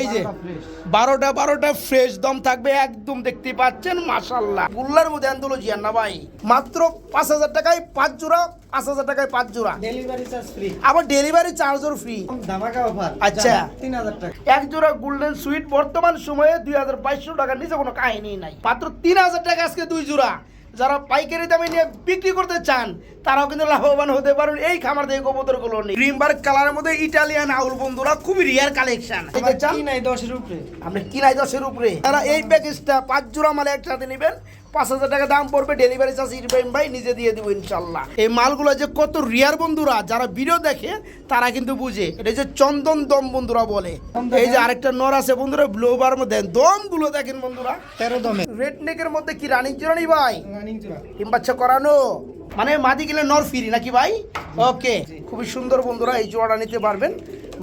এই যে 12টা ফ্রেশ দম থাকবে একদম, দেখতে পাচ্ছেন মাশাআল্লাহ। গুল্লার মধ্যে অ্যান্থোলজিয়ান না ভাই, মাত্র 5000 টাকায় 5 জোড়া, 5000 টাকায় 5 জোড়া, ডেলিভারি চার্জ ফ্রি, আবার ডেলিভারি চার্জও ফ্রি। ধামাকা অফার। আচ্ছা 3000 টাকা এক জোড়া গোল্ডেন সুইট বর্তমান সময়ে 2200 টাকার নিচে কোনো কাহিনী নাই, মাত্র 3000 টাকা আজকে 2 জোড়া। যারা পাইকারি দামে নিয়ে বিক্রি করতে চান তারাও কিন্তু লাভবান হতে পারেন এই খামার থেকে কবুতরগুলো নিয়ে। গ্রিনবার্গ কালারের মধ্যে ইটালিয়ান আউল বন্ধুরা, খুবই রিয়ার কালেকশন। কি নাই 10 এর উপরে, আপনি কি নাই 10 এর উপরে, তারা এই প্যাকেজটা 5 জোড়া মালে একসাথে নেবেন, 5000 টাকা দাম পড়বে, ডেলিভারি চার্জ ইব্রাহিম ভাই নিজে দিয়ে দিব ইনশাল্লাহ। এই মালগুলো যে কত রিয়ার বন্ধুরা, যারা ভিডিও দেখে তারা কিন্তু বুঝে, এটা যে চন্দন দম বন্ধুরা বলে। এই যে আরেকটা নর আছে বন্ধুরা ব্লোবার মধ্যে, দম গুলো দেখেন বন্ধুরা 13 দমে রেড নেকের মধ্যে কি রানিং জোড়ানি ভাই, রানিং জোড়া, ডিম বাচ্চা করানো, মানে মাদি গেলে নর ফ্রি নাকি ভাই? ওকে, খুবই সুন্দর বন্ধুরা, এই জোড়াটা নিতে পারবেন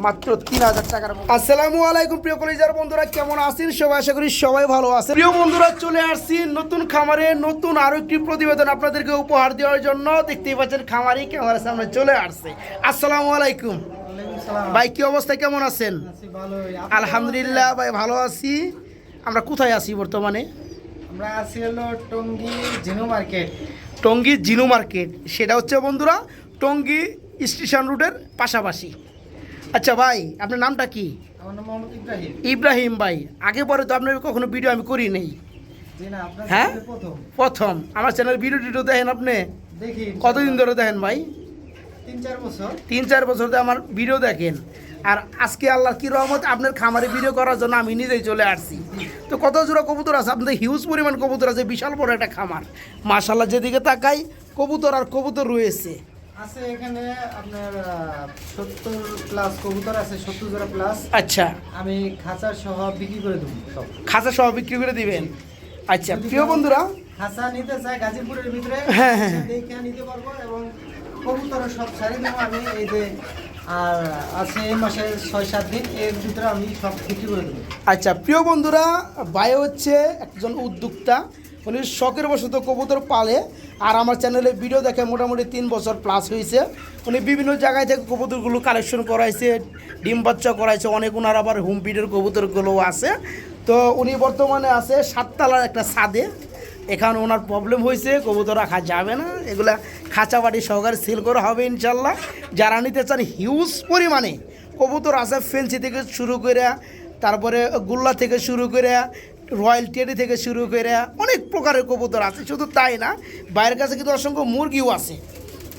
মাত্র 3000 টাকার। আসসালামু আলাইকুম প্রিয় কলিজার বন্ধুরা, কেমন আছেন সবাই? আশা করি সবাই ভালো আছে। প্রিয় বন্ধুরা, চলে আসছি নতুন খামারে নতুন আরো একটি প্রতিবেদন আপনাদেরকে উপহার দেওয়ার জন্য। দেখতেই পাচ্ছেন খামারি ক্যামেরার সামনে চলে আসছে। আসসালামু আলাইকুম ভাই, কি অবস্থা, কেমন আছেন? আলহামদুলিল্লাহ ভাই, ভালো আছি। আমরা কোথায় আছি বর্তমানে? আমরা আছি হলো টঙ্গী জিনু মার্কেট। টঙ্গী জিনু মার্কেট, সেটা হচ্ছে বন্ধুরা টঙ্গী স্টেশন রোডের পাশাপাশি। আচ্ছা ভাই, আপনার নামটা কি? আমার নাম মোহাম্মদ ইব্রাহিম। ইব্রাহিম ভাই, আগে পরে তো আপনার কখনো ভিডিও আমি করি নেই। জি না, আপনার হ্যাঁ প্রথম আমার চ্যানেল ভিডিও দেখেন আপনি? দেখি। কতদিন ধরে দেখেন ভাই? 3-4 বছর। 3-4 বছর ধরে আমার ভিডিও দেখেন। আর আজকে আল্লাহর কি রহমত, আপনার খামারে ভিডিও করার জন্য আমি নিজেই চলে আসছি। তো কত জোড়া কবুতর আছে আপনাদের? হিউজ পরিমাণ কবুতর আছে, বিশাল বড় একটা খামার মাশাআল্লাহ। যেদিকে তাকাই কবুতর আর কবুতর রয়েছে। আছে এখানে আপনার 70 প্লাস কবুতর আছে, 70 জোড়া প্লাস। আচ্ছা, আমি খাঁচা সহ বিক্রি করে দেব সব। খাঁচা সহ বিক্রি করে দিবেন? আচ্ছা প্রিয় বন্ধুরা, খাঁচা নিতে চাই গাজীপুরের ভিতরে, হ্যাঁ হ্যাঁ দেখে নিতে পারবো এবং কবুতর সব ছাড়ি দেবো আমি। এই যে আর আছে এই মাসে 6-7 দিন, এর ভিতরে আমি সব বিক্রি করে দেবো। আচ্ছা প্রিয় বন্ধুরা, ভাই হচ্ছে একজন উদ্যোক্তা, উনি শখের বশত কবুতর পালে, আর আমার চ্যানেলে ভিডিও দেখে মোটামুটি 3 বছর প্লাস হয়েছে। উনি বিভিন্ন জায়গায় থেকে কবুতরগুলো কালেকশন করাইছে, ডিম বাচ্চা করাইছে, অনেক ওনার আবার হোম ফিডের কবুতরগুলো আছে। তো উনি বর্তমানে আছে 7 তলার একটা ছাদে। এখানে ওনার প্রবলেম হয়েছে, কবুতর রাখা যাবে না, এগুলা খাঁচা বাড়ি সহকারে সেল করা হবে ইনশাল্লাহ। যারা নিতে চান হিউজ পরিমাণে কবুতর আছে, ফেন্সি থেকে শুরু করে, তারপরে গুল্লা থেকে শুরু করে, রয়্যাল টেডি থেকে শুরু করে অনেক প্রকারের কবুতর আছে। শুধু তাই না, বাইরের কাছে কিন্তু অসংখ্য মুরগিও আছে।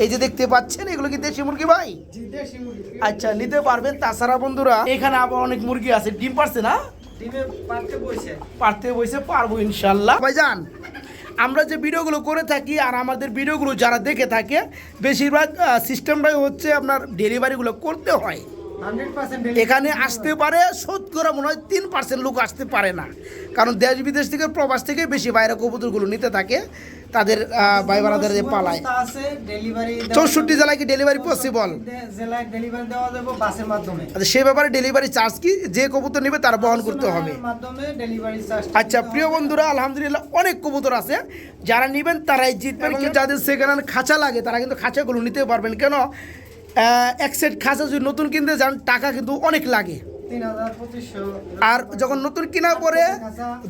এই যে দেখতে পাচ্ছেন, এগুলো কি দেশি মুরগি ভাই? আচ্ছা, নিতে পারবেন। তাছাড়া বন্ধুরা এখানে আবার অনেক মুরগি আছে, ডিম পারছে না? ডিমে পারতে বসে পারবো ইনশাল্লাহ। ভাইজান, আমরা যে ভিডিওগুলো করে থাকি আর আমাদের ভিডিওগুলো যারা দেখে থাকে, বেশিরভাগ সিস্টেমটাই হচ্ছে আপনার ডেলিভারিগুলো করতে হয়। 100% এখানে আসতে পারে 70 মনে হয় 3% লোক আসতে পারে না, কারণ দেশ বিদেশ থেকে প্রবাস থেকে বেশি বাইরে কবুতরগুলো নিতে থাকে তাদের ভাই বোনেদের পালায়। 64 জেলায় কি ডেলিভারি পসিবল? জেলায় ডেলিভারি দেওয়া যাবে বাসের মাধ্যমে। আচ্ছা, সে ব্যাপারে ডেলিভারি চার্জ কি? যে কবুতর নেবে তার বহন করতে হবে মাধ্যমে ডেলিভারি চার্জ। আচ্ছা প্রিয় বন্ধুরা, আলহামদুলিল্লাহ অনেক কবুতর আছে, যারা নেবেন তারাই জিতবেন। কিন্তু যাদের সেকেন্ড হ্যান্ড খাঁচা লাগে তারা কিন্তু খাঁচাগুলো নিতে পারবেন। কেন, এক সেট খাঁচা যদি নতুন কিনতে যান টাকা কিন্তু অনেক লাগে। 3200। আর যখন নতুন কেনার পরে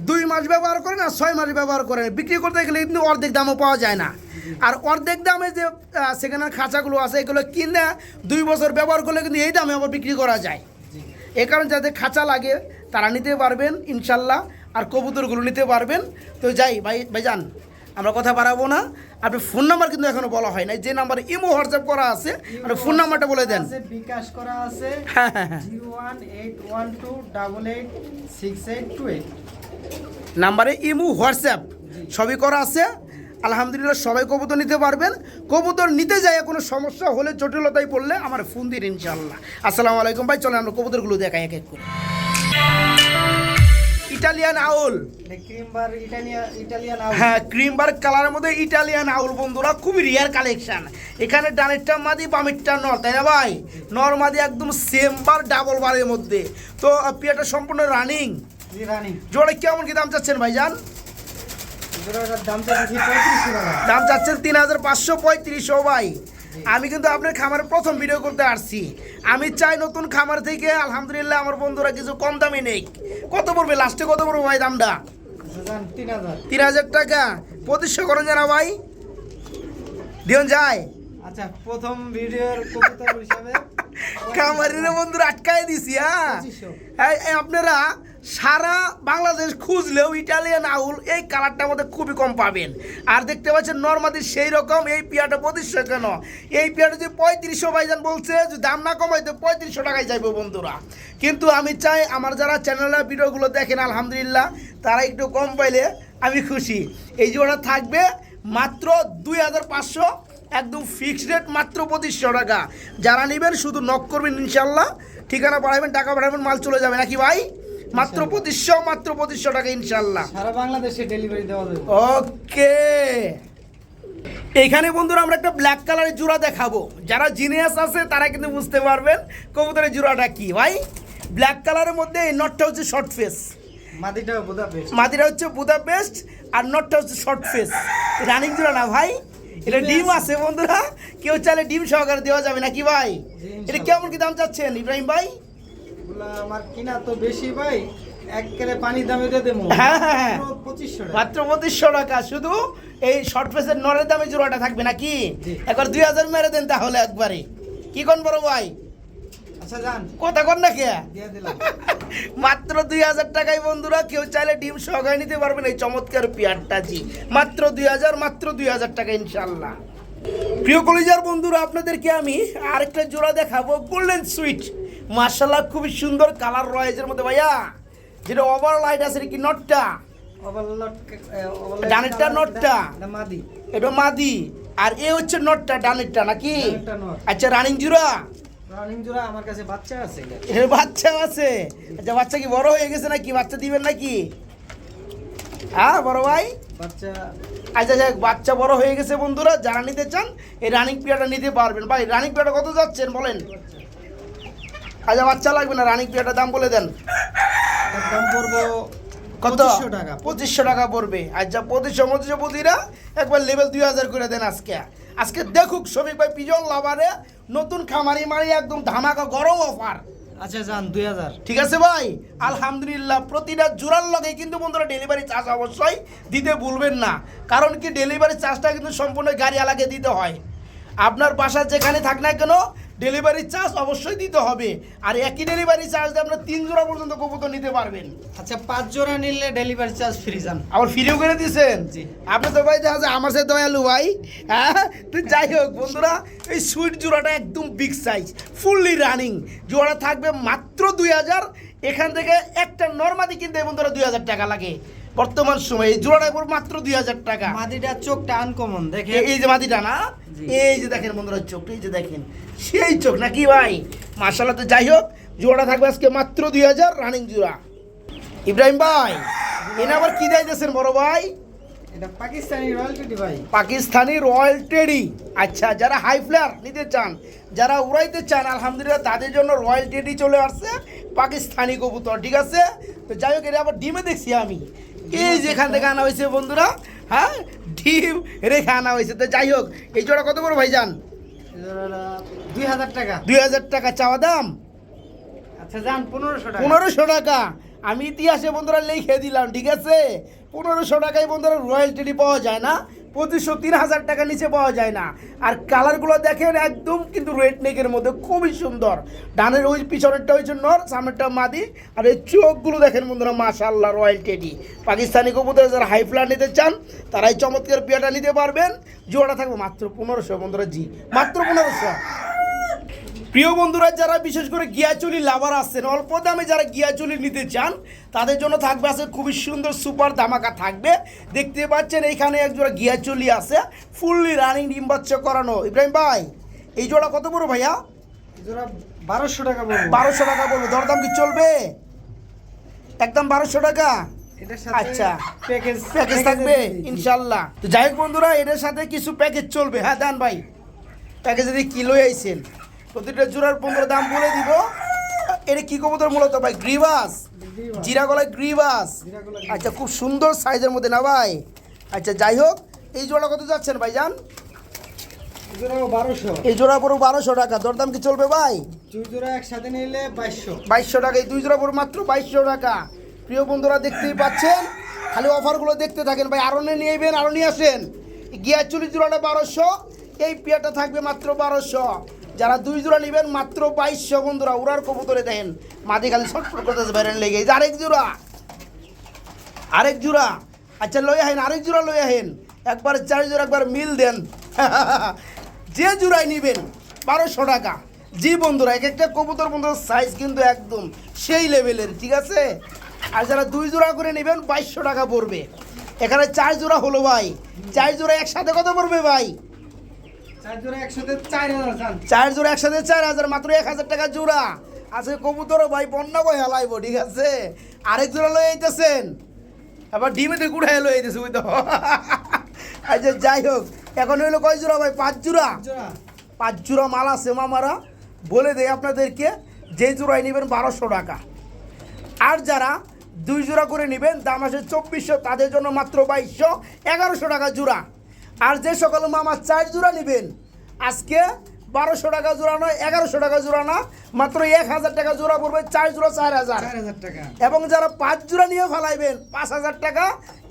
2 মাস ব্যবহার করেন আর 6 মাস ব্যবহার করেন, বিক্রি করতে গেলে কিন্তু অর্ধেক দামও পাওয়া যায় না। আর অর্ধেক দামে যে সেকেন্ড হ্যান্ড খাঁচাগুলো আছে, এগুলো কিনে 2 বছর ব্যবহার করলে কিন্তু এই দামে আবার বিক্রি করা যায়। এই কারণে যাদের খাঁচা লাগে তারা নিতে পারবেন ইনশাল্লাহ, আর কবুতরগুলো নিতে পারবেন। তো যাই ভাইজান, আমরা কথা বাড়াবো না। আপনি ফোন নাম্বার কিন্তু এখনো বলা হয় নাই, যে নাম্বারে ইমো হোয়াটসঅ্যাপ করা আছে, আপনি ফোন নাম্বারটা বলে দেন। বিকাশ করা আছে 01812886828 নাম্বারে ইমো হোয়াটসঅ্যাপ সবই করা আছে। আলহামদুলিল্লাহ সবাই কবুতর নিতে পারবেন। কবুতর নিতে যায় কোনো সমস্যা হলে, জটিলতায় পড়লে আমার ফোন দিন ইনশাল্লাহ। আসসালামু আলাইকুম ভাই, চলেন আমরা কবুতরগুলো দেখাই এক এক করে। ইটালিয়ান আউল, হ্যাঁ ক্রিমবার্গ কালারের মধ্যে ইটালিয়ান আউল বন্ধুরা, খুবই রিয়ার কালেকশন। এখানে ডানেরটা মাদি, বামেরটা নর, তাই না ভাই? নর মাদি একদম সেম বার, ডাবল বারের মধ্যে। তো পিয়াটা সম্পূর্ণ রানিং। জোড়া কেমন কি দাম চাচ্ছেন ভাইজান? দাম চাচ্ছেন 3535 ভাই। আমি কিন্তু আপনার খামারে প্রথম ভিডিও করতে আসছি, আমি চাই নতুন খামার থেকে আলহামদুলিল্লাহ আমার বন্ধুরা কিছু কম দামে নেই। কত পড়বে লাস্টে, কত পড়বে ভাই দামটা? আচ্ছা যান 3000। 3000 টাকা পঁচিশশো করেন যারা ভাই দিন যায়। আচ্ছা প্রথম ভিডিওর কবুতর হিসাবে খামারির বন্ধুরা আটকায় দিছি। হ্যাঁ 2500। এই আপনারা সারা বাংলাদেশ খুঁজলেও ইটালিয়ান আউল এই কালারটার মধ্যে খুবই কম পাবেন। আর দেখতে পাচ্ছেন নর্মাদি সেই রকম এই পিয়াটা 2500 কেন? এই পিয়াটা যদি 3500 ভাইজান বলছে, যদি দাম না কমাইতে 3500 টাকায় যাইবো বন্ধুরা। কিন্তু আমি চাই আমার যারা চ্যানেলের ভিডিওগুলো দেখেন আলহামদুলিল্লাহ তারা একটু কম পাইলে আমি খুশি। এই জোড়া থাকবে মাত্র 2500, একদম ফিক্সড রেট মাত্র 2500 টাকা। যারা নেবেন শুধু নক করবেন ইনশাল্লাহ, ঠিকানা পাঠাবেন, টাকা পাঠাবেন, মাল চলে যাবে নাকি ভাই? মাত্র 2500, মাত্র 2500 টাকা ইনশাল্লাহ। সারা বাংলাদেশে ডেলিভারি দেওয়া যাবে। ওকে, এখানে বন্ধুরা আমরা একটা ব্ল্যাক কালারের জোড়া দেখাবো। যারা জিনিয়াস আছে তারা কিন্তু বুঝতে পারবেন কবুতরের জোড়াটা কি ভাই। ব্ল্যাক কালারের মধ্যে এই নটটা হচ্ছে শর্ট ফেস, মাদিটা বুদাপেস্ট। মাদিরা হচ্ছে বুদাপেস্ট আর নটটা হচ্ছে শর্ট ফেস। রানিং জোড়া না ভাই? এটা ডিম আছে বন্ধুরা, কেউ চাইলে ডিম সহকারে দেওয়া যাবে নাকি ভাই? এটা কেমন কি দাম চাচ্ছেন ইব্রাহিম ভাই? এগুলা আমার কিনা তো বেশি ভাই, একবারে পানি দামে দিয়ে দেবো। হ্যাঁ হ্যাঁ হ্যাঁ, 2500 টাকা। মাত্র 2500 টাকা। শুধু এই শর্ট ফেসের নরের দামে জোড়াটা থাকবে নাকি? জি। একবার 2000 মেরে দেন তাহলে একবারে। কি কোন বড় ভাই? আচ্ছা যান কথা কন না কে? দিয়ে দিলাম। মাত্র 2000 টাকায় বন্ধুরা কেউ চাইলে ডিম সহকারে নিতে পারবেন এই চমৎকার পিয়ারটা। জি মাত্র 2000, মাত্র 2000 টাকা ইনশাল্লাহ। প্রিয় কলিজার বন্ধুরা আপনাদেরকে আমি আরেকটা জোড়া দেখাবো, গোল্ডেন সুইট। মার্শাল্লাহ খুবই সুন্দর কালার রয়েছে মধ্যে ভাইয়া, যেটা ওভার লাইট আছে কি নটটা, ডানেরটা নটটা, এটা মাদি। এটা মাদি আর এ হচ্ছে নটটা ডানেরটা নাকি? ডানেরটা নট। আচ্ছা রানিং জোড়া? রানিং জোড়া আমার কাছে বাচ্চা আছে। এর বাচ্চা আছে? আচ্ছা বাচ্চা কি বড় হয়ে গেছে নাকি? বাচ্চা দিবেন নাকি? হ্যাঁ বড় ভাই বাচ্চা। আচ্ছা যাক, বাচ্চা বড় হয়ে গেছে বন্ধুরা। যারা নিতে চান এই রানিং পিয়াটা নিতে পারবেন। ভাই রানিং পিয়াটা কত যাচ্ছেন বলেন? আচ্ছা বাচ্চা লাগবে না, রানিং পিয়াটার দাম বলে দেন। এর দাম পড়বো কত? 2500 টাকা। 2500 টাকা পড়বে। আচ্ছা 2500 প্রতিটা একবার লেভেল 2000 করে দেন আজকে। আজকে দেখুক শফিক ভাই পিজন লাভারে নতুন খামারি মারি একদম ধামাকা গরম অফার। আচ্ছা যান 2000। ঠিক আছে ভাই, আলহামদুলিল্লাহ। প্রতিটা জোড়ার লগে কিন্তু বন্ধুরা ডেলিভারি চার্জ অবশ্যই দিতে ভুলবেন না, কারণ কি ডেলিভারি চার্জটা কিন্তু সম্পূর্ণ গাড়িওয়ালাকে দিতে হয়। আপনার বাসা যেখানে থাক না কেন ডেলিভারি চার্জ অবশ্যই দিতে হবে। আর একই ডেলিভারি চার্জ দিয়ে আপনার 3 জোড়া পর্যন্ত কবুতর নিতে পারবেন। আচ্ছা 5 জোড়া নিলে ডেলিভারি চার্জ ফ্রি যান। আবার ফ্রিও করে দিয়েছেন? জি। আপনি তো ভাই দেখা যায় আমার সাথে দয়ালু ভাই। হ্যাঁ তো যাই হোক বন্ধুরা, এই সুইট জোড়াটা একদম বিগ সাইজ, ফুললি রানিং জোড়া থাকবে মাত্র 2000। এখান থেকে একটা নরমাদি কিনতে বন্ধুরা 2000 টাকা লাগে বর্তমান সময়ে। এই জোড়াটা মাত্র 2000 টাকা। মাদিটা চোখটা আনকমন দেখে। এই যে মাদিটা না, জি। এই যে দেখেন বন্ধুরা চোখটা, এই যে দেখেন সেই চোখ নাকি ভাই? মাশাআল্লাহ। তো যাই হোক জোড়া থাকবে আজকে মাত্র 2000 রানিং জোড়া। ইব্রাহিম ভাই এনে আবার কি দিয়েছেন বড় ভাই? এটা পাকিস্তানি রয়্যালটি ভাই। Pakistani royal teddy. আচ্ছা যারা হাই ফ্লায়ার নিতে চান, যারা উড়াইতে চান আলহামদুলিল্লাহ তাদের জন্য রয়্যাল টেডি চলে আসছে, পাকিস্তানি কবুতর। ঠিক আছে, তো যাই হোক এটা আবার ডিমে দেখছি আমি, এই যেখান থেকে আনা হয়েছে বন্ধুরা। হ্যাঁ ডিম রেখে আনা হয়েছে। তো যাই হোক এই জোড়া কত বড় ভাইজান? 2000 টাকা। 2000 টাকা চাওয়া দাম। আচ্ছা যান 1500 টাকা। 1500 টাকা আমি ইতিহাসে বন্ধুরা লিখে দিলাম। ঠিক আছে 1500 টাকায় বন্ধুরা রয়্যাল টেডি পাওয়া যায় না, 2500-3000 টাকা নিচে পাওয়া যায় না। আর কালারগুলো দেখেন একদম কিন্তু রেড নেকের মধ্যে খুবই সুন্দর। ডানের ওই পিছনেরটা হয়েছে নর, সামনেরটা মাদি। আর এই চোখগুলো দেখেন বন্ধুরা মাশাআল্লাহ রয়্যাল টেডি। পাকিস্তানি কবুতর যারা হাই ফ্লায়ার নিতে চান তারা এই চমৎকার পিয়াটা নিতে পারবেন। জোড়া থাকবে মাত্র 1500 বন্ধুরা। জি মাত্র 1500। প্রিয় বন্ধুরা যারা বিশেষ করে গিয়াচুলি লাভার আছেন, অল্প দামে যারা গিয়াচুলি নিতে চান তাদের জন্য থাকবে আছে খুবই সুন্দর সুপার ধামাকা থাকবে। দেখতে পাচ্ছেন এইখানে এক জোড়া গিয়াচুলি আছে, ফুললি রানিং ডিম বাচ্চা করানো। ইব্রাহিম ভাই এই জোড়া কত বড় ভাইয়া? জোড়া 1200 টাকা বলবো। 1200 টাকা বলবো, দরদাম কি চলবে? একদম 1200 টাকা। এটার সাথে আচ্ছা প্যাকেজ প্যাকেজ থাকবে ইনশাল্লাহ। তো যাই হোক বন্ধুরা এটার সাথে কিছু প্যাকেজ চলবে। হ্যাঁ দেন ভাই, প্যাকেজ যদি কিলো আইছেন প্রতিটা জোড়ার 15 দাম বলে দিব। এটা কি কবুতর মূলত ভাই? গ্রিবাস, জিরা গলায় গ্রিবাস। আচ্ছা খুব সুন্দর সাইজের মধ্যে না ভাই? আচ্ছা যাই হোক এই জোড়া কত যাচ্ছেন ভাইজান? জোড়া 1200। এই জোড়া পড়ো 1200 টাকা। দরদাম কি চলবে ভাই? দুই জোড়া একসাথে নিলে 2200। 2200 টাকা। এই দুই জোড়া পড়ো মাত্র 2200 টাকা। প্রিয় বন্ধুরা দেখতেই পাচ্ছেন, খালি অফারগুলো দেখতে থাকেন ভাই। আরও নিয়ে নেবেন, আরও নিয়ে আসেন। গিয়ার চুলি জোড়াটা 1200, এই পেয়ারটা থাকবে মাত্র 1200। যারা দুই জোড়া নেবেন মাত্র 2200 বন্ধুরা। উড়ার কবুতরে দেন মাদি খালি ছটফট করতেছে বাইরেন লেগে। এই যে আরেক জোড়া, আরেক জোড়া। আচ্ছা লই আহেন, আরেক জোড়া লই আহেন। একবার 4 জোড়া একবার মিল দেন। যে জোড়াই নেবেন 1200 টাকা। জি বন্ধুরা, এক একটা কবুতর বন্ধুর সাইজ কিন্তু একদম সেই লেভেলের, ঠিক আছে। আর যারা দুই জোড়া করে নেবেন 2200 টাকা পড়বে। এখানে 4 জোড়া হলো ভাই, 4 জোড়া একসাথে কত পড়বে ভাই? 4 জোড়া একসাথে 4000 জান। 4 জোড়া একসাথে 4000, মাত্র 1000 টাকা জোড়া। আজকে কবুতরও ভাই বন্যা বই হেলাইব, ঠিক আছে। আরেক জোড়া লই আইতেছেন, আবার ডিমেতে কুড়াই লই আইতেছে বুঝতো। আচ্ছা যাই হোক, এখন হইলো কয় জোড়া ভাই? 5 জোড়া। 5 জোড়া মাল আছে মামারা। বলে দেয় আপনাদেরকে, যে জোড়ায় নেবেন 1200 টাকা। আর যারা দুই জোড়া করে নেবেন দাম আসে 2400, তাদের জন্য মাত্র 2200, 1100 টাকা জোড়া। আর যে সকল মামা 4 জোড়া নেবেন আজকে 1200 টাকা জোড়া নয়, 1100 টাকা জোড়া না, মাত্র 1000 টাকা জোড়া পড়বে। 4 জোড়া 4000 টাকা। এবং যারা 5 জোড়া নিয়ে ফেলাইবেন 5000 টাকা।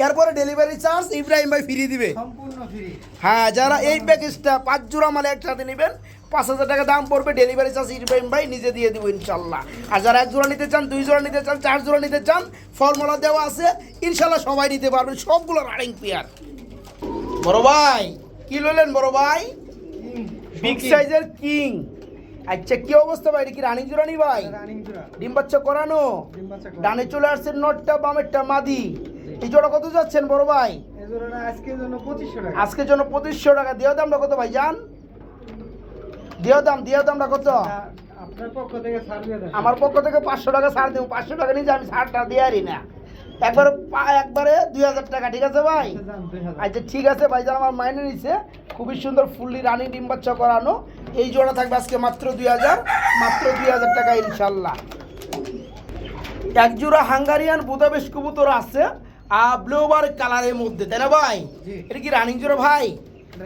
এরপরে ডেলিভারি চার্জ ইব্রাহিম ভাই ফ্রি দিবে, সম্পূর্ণ ফ্রি। হ্যাঁ। যারা এই প্যাকেজটা 5 জোড়া মালে একসাথে নেবেন 5000 টাকা দাম পড়বে, ডেলিভারি চার্জ ইব্রাহিম ভাই নিজে দিয়ে দিব ইনশাল্লাহ। আর যারা 1 জোড়া নিতে চান, 2 জোড়া নিতে চান, 4 জোড়া নিতে চান, ফর্মুলা দেওয়া আছে ইনশাল্লাহ, সবাই নিতে পারবেন। সবগুলো রানিং পেয়ার। বড় ভাই কি লইলেন বড় ভাই? বিগ সাইজের কিং। আচ্ছা কি অবস্থা ভাই, এটা কি রানিং জোড়া নি ভাই? রানিং জোড়া। ডিম বাচ্চা করানো। ডিম বাচ্চা করা। ডানে চলে আসছে নটটা, বামেরটা মাদি। এই জোড়া কত যাচ্ছেন বড় ভাই? এই জোড়াটা আজকের জন্য 2500 টাকা। আজকের জন্য 2500 টাকা। দেওয়া দামটা কত ভাই জান? দেওয়া দামটা কত? আপনার পক্ষ থেকে ছাড় দিয়ে দেন। আমার পক্ষ থেকে 500 টাকা ছাড় দেবো। 500 টাকা নিয়ে আমি ছাড়টা দেওয়ারই না। একবারে 2000 টাকা, ঠিক আছে ভাই? জান 2000। আচ্ছা ঠিক আছে ভাই, যারা আমার মাইনে নিচ্ছে, খুবই সুন্দর ফুললি রানিং ডিম বাচ্চা করানো। এই জোড়া থাকবে আজকে মাত্র 2000, মাত্র 2000 টাকা ইনশাল্লাহ। এক জোড়া হাঙ্গারিয়ান বুদাপেস্ট কবুতর আছে ব্লুবার কালারের মধ্যে, তাই না ভাই? জি। এটা কি রানিং জোড়া ভাই?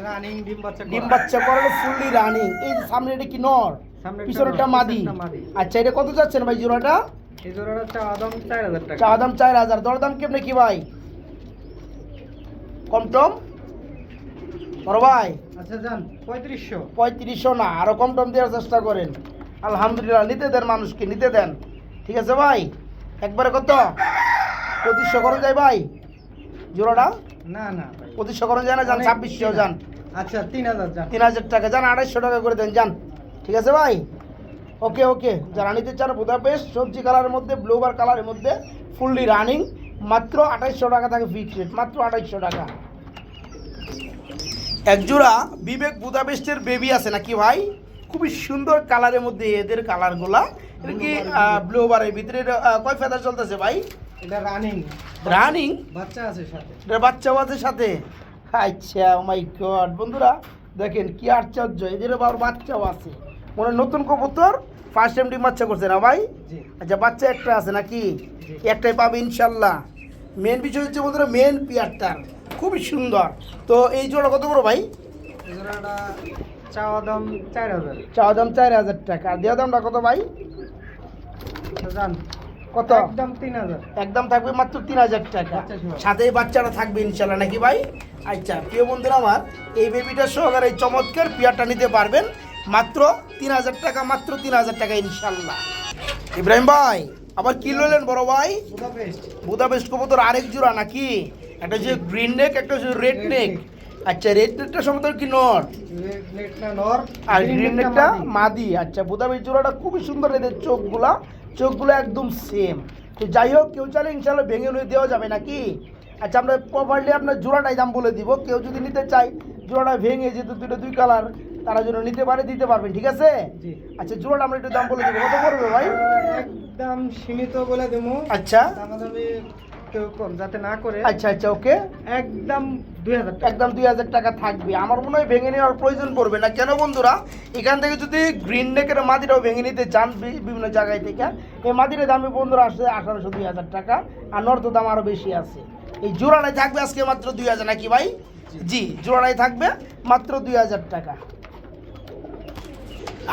রানিং ডিম বাচ্চা করা। ডিম বাচ্চা করানো ফুললি রানিং। এই যে সামনে এটা কি নর, সামনে একটা পিছনেরটা নর, মাদি। পিছনেরটা মাদি। আচ্ছা এটা কত যাচ্ছেন ভাই জোড়াটা? এই জোড়াটা চাওয়া দাম 4000 টাকা। চা দাম 4000। দরদাম কেমনে কি ভাই? কম টম বড় ভাই? আচ্ছা জান 3500। 3500 না, আরো কম টম দেওয়ার চেষ্টা করেন। আলহামদুলিল্লাহ, নিতে দেন মানুষকে, নিতে দেন, ঠিক আছে ভাই? একবারে কত? 2500 করা যায় ভাই জোড়াটা? না না ভাই। 2500 করা যায় না, যান 2600 যান। আচ্ছা 3000 জান। 3000 টাকা যান, 250 টাকা করে দেন যান, ঠিক আছে ভাই? ওকে ওকে। যারা নিতে চান বুদাপেস্ট সবজি কালারের মধ্যে, ব্লুবার কালারের মধ্যে ফুললি রানিং, মাত্র 2800 টাকা থাকে ফিক্সড রেট, মাত্র 2800 টাকা। এক জোড়া বিবেক বুদাপেস্টের বেবি আছে নাকি ভাই? খুবই সুন্দর কালারের মধ্যে এদের কালারগুলা। এটা কি ব্লুবারের ভিতরে কয় ফেদার চলতেছে ভাই? এটা রানিং। রানিং বাচ্চা আছে সাথে। এটা বাচ্চাও আছে সাথে। আচ্ছা মাই গড বন্ধুরা দেখেন কি আশ্চর্য, এদের আবার বাচ্চাও আছে। মনে হয় নতুন কবুতর, ফার্স্ট টাইম ডিম বাচ্চা করছে না ভাই? জি। আচ্ছা বাচ্চা একটা আছে নাকি? জি। একটাই পাবে ইনশাল্লাহ। মেন বিষয় হচ্ছে বন্ধুরা মেন পেয়ারটা খুবই সুন্দর। তো এই জোড়া কত বড় ভাই? এই জোড়াটা চাওয়া দাম 4000। চাওয়া দাম 4000 টাকা। আর দেওয়া দামটা কত ভাই? আচ্ছা জান কত? একদম 3000। একদম থাকবে মাত্র 3000 টাকা। বাচ্চা সহ। সাথে এই বাচ্চাটা থাকবে ইনশাল্লাহ নাকি ভাই? আচ্ছা প্রিয় বন্ধুরা আমার, এই বেবিটা সহকারে এই চমৎকার পেয়ারটা নিতে পারবেন মাত্র 3000 টাকা, মাত্র 3000 টাকা ইনশাল্লাহ। ইব্রাহিম ভাই আবার কি লইলেন বড় ভাই? বুদাপেস্ট। বুদাপেস্ট কবুতর আরেক জোড়া নাকি? একটা হচ্ছে গ্রিন নেক, একটা হচ্ছে রেড নেক। আচ্ছা রেড নেকটা সম্ভবত কি নর, রেড নেকটা নর আর গ্রিন নেকটা মাদি। আচ্ছা বুদাপেস্ট জোড়াটা খুবই সুন্দর, এদের চোখগুলো একদম সেম। তো যাই হোক, কেউ চাইলে ইনশাল্লাহ ভেঙে নিয়ে দেওয়া যাবে নাকি? আচ্ছা আমরা প্রপারলি আপনার জোড়াটাই দাম বলে দিব। কেউ যদি নিতে চাই জোড়াটা ভেঙে, যেহেতু দুই কালার, তারা জন্য নিতে পারে, দিতে পারবেন, ঠিক আছে? জি। আচ্ছা জোড়াটা আমরা একটু দাম বলে দিব, কত পড়বে ভাই? একদম সীমিত বলে দেবো। আচ্ছা দামাদামি কেউ কম যাতে না করে। আচ্ছা আচ্ছা ওকে। একদম 2000 টাকা। একদম 2000 টাকা থাকবে। আমার মনে হয় ভেঙে নেওয়ার প্রয়োজন পড়বে না। কেন বন্ধুরা, এখান থেকে যদি গ্রিন নেকের মাদিটাও ভেঙে নিতে চান বিভিন্ন জায়গায় থেকে, এই মাদিরের দামে বন্ধুরা আসছে 1800 2000 টাকা। আর নর্থ দাম আরও বেশি আছে। এই জোড়াটাই থাকবে আজকে মাত্র 2000 নাকি ভাই? জি জোড়াটাই থাকবে মাত্র 2000 টাকা।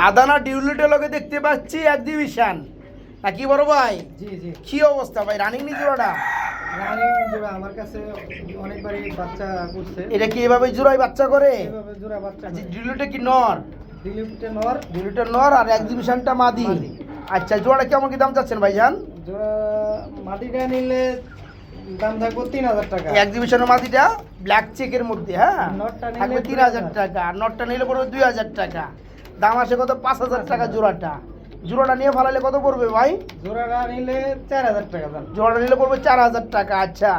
আদানা ডিউলিটের লগে দেখতে পাচ্ছি এক্সিবিশন নাকি বড় ভাই? জি জি। কি অবস্থা ভাই, রানিং নি জোড়াটা? রানিং জোড়া আমার কাছে অনেকবারই বাচ্চা করছে। এটা কি এভাবে জোড়ায় বাচ্চা করে? এভাবে জোড়া বাচ্চা। আচ্ছা ডিউলিটে কি নর? ডিলিউটে নর। ডিউলিটে নর আর এক্সিবিশনটা মাদি। মাদি। আচ্ছা জোড়া কেমন কি দাম চাচ্ছেন ভাইজান? জোড়া মাটিটা নিলে দাম থাকবে 3000 টাকা। এক্সিবিশনের মাদিটা ব্ল্যাক চেকের মধ্যে, হ্যাঁ নটটা নিলে থাকবে 3000 টাকা, আর নটটা নিলে পড়বে 2000 টাকা। দাম আসে কত? 5000 টাকা জোড়াটা। জোড়াটা নিয়ে ফালাইলে কত পড়বে ভাই? জোড়াটা নিলে 4000 টাকা দাম। জোড়াটা নিলে পড়বে 4000 টাকা। আচ্ছা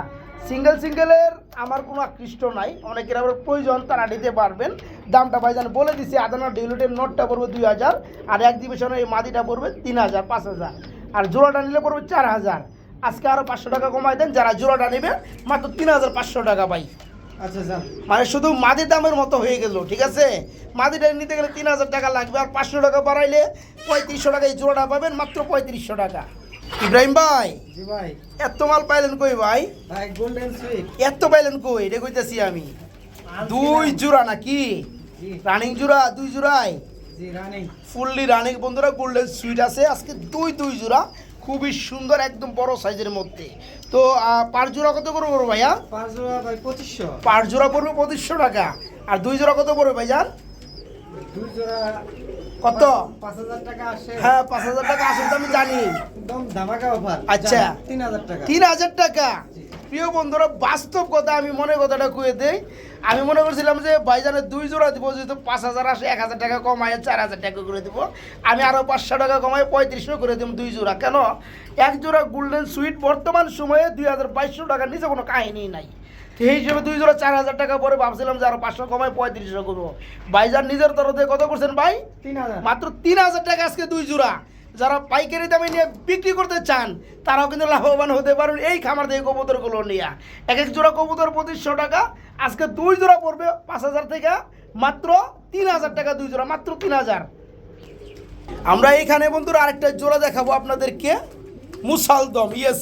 সিঙ্গেলের আমার কোনো আকৃষ্ট নাই, অনেকের আবার প্রয়োজন তারা নিতে পারবেন। দামটা ভাইজান বলে দিছি, আদানা ডিউলিটের নটটা পড়বে 2000, আর এক্সিবিশনের এই মাদিটা পড়বে 3000 5000, আর জোড়াটা নিলে পড়বে 4000। আজকে আরও 500 টাকা কমাই দেন, যারা জোড়াটা নেবে মাত্র 3500 টাকা ভাই। আচ্ছা স্যার। মানে শুধু মাদির দামের মতো হয়ে গেল, ঠিক আছে? মাদিটা নিতে গেলে 3000 টাকা লাগবে, আর 500 টাকা বাড়াইলে 3500 টাকায় জোড়াটা পাবেন মাত্র 3500 টাকা। ইব্রাহিম ভাই জি ভাই। এত মাল পাইলেন কই ভাই? ভাই গোল্ডেন সুইট। এত পাইলেন কই? এটা কইতেছি আমি। 2 জোড়া নাকি? জি রানিং জোড়া 2 জোড়ায়? জি রানিং। ফুললি রানিং বন্ধুরা, গোল্ডেন সুইট আছে আজকে 2 জোড়া, খুবই সুন্দর একদম বড় সাইজের মধ্যে। তো পার জোড়া কত করে পড়বে ভাইয়া? 5 জোড়া ভাই 2500। পার জোড়া পড়বে 2500 টাকা, আর 2 জোড়া কত পড়বে ভাইজান? 2 জোড়া কত? 5000 টাকা আসে। হ্যাঁ 5000 টাকা আসলে তো আমি জানি। একদম ধামাকা অফার। আচ্ছা। 3000 টাকা। 3000 টাকা। জি। প্রিয় বন্ধুরা বাস্তব কথা আমি মনে কথাটা কয়ে দেই, আমি মনে করছিলাম যে ভাইজানের 2 জোড়া দিব, যেহেতু 5000 আসে 1000 টাকা কমায় 4000 টাকা করে দিব, আমি আরও 500 টাকা কমায় 3500 করে দিব 2 জোড়া। কেন? এক জোড়া গোল্ডেন সুইট বর্তমান সময়ে 2200 টাকার নিচে কোনো কাহিনী নাই। সেই হিসেবে 2 জোড়া 4000 টাকা পরে ভাবছিলাম যে আরও 500 কমায় 3500 করবো। ভাইজান নিজের তরফ থেকে কত করছেন ভাই? 3000। মাত্র 3000 টাকা আজকে 2 জোড়া। যারা পাইকারি দামে নিয়ে বিক্রি করতে চান তারাও কিন্তু লাভবান হতে পারেন এই খামার থেকে কবুতরগুলো নিয়ে। এক এক জোড়া কবুতর 2500 টাকা, আজকে 2 জোড়া পড়বে 5000 থেকে মাত্র 3000 টাকা 2 জোড়া, মাত্র 3000। আমরা এইখানে বন্ধুরা আরেকটা জোড়া দেখাবো আপনাদেরকে, মুসালদম। ইয়েস,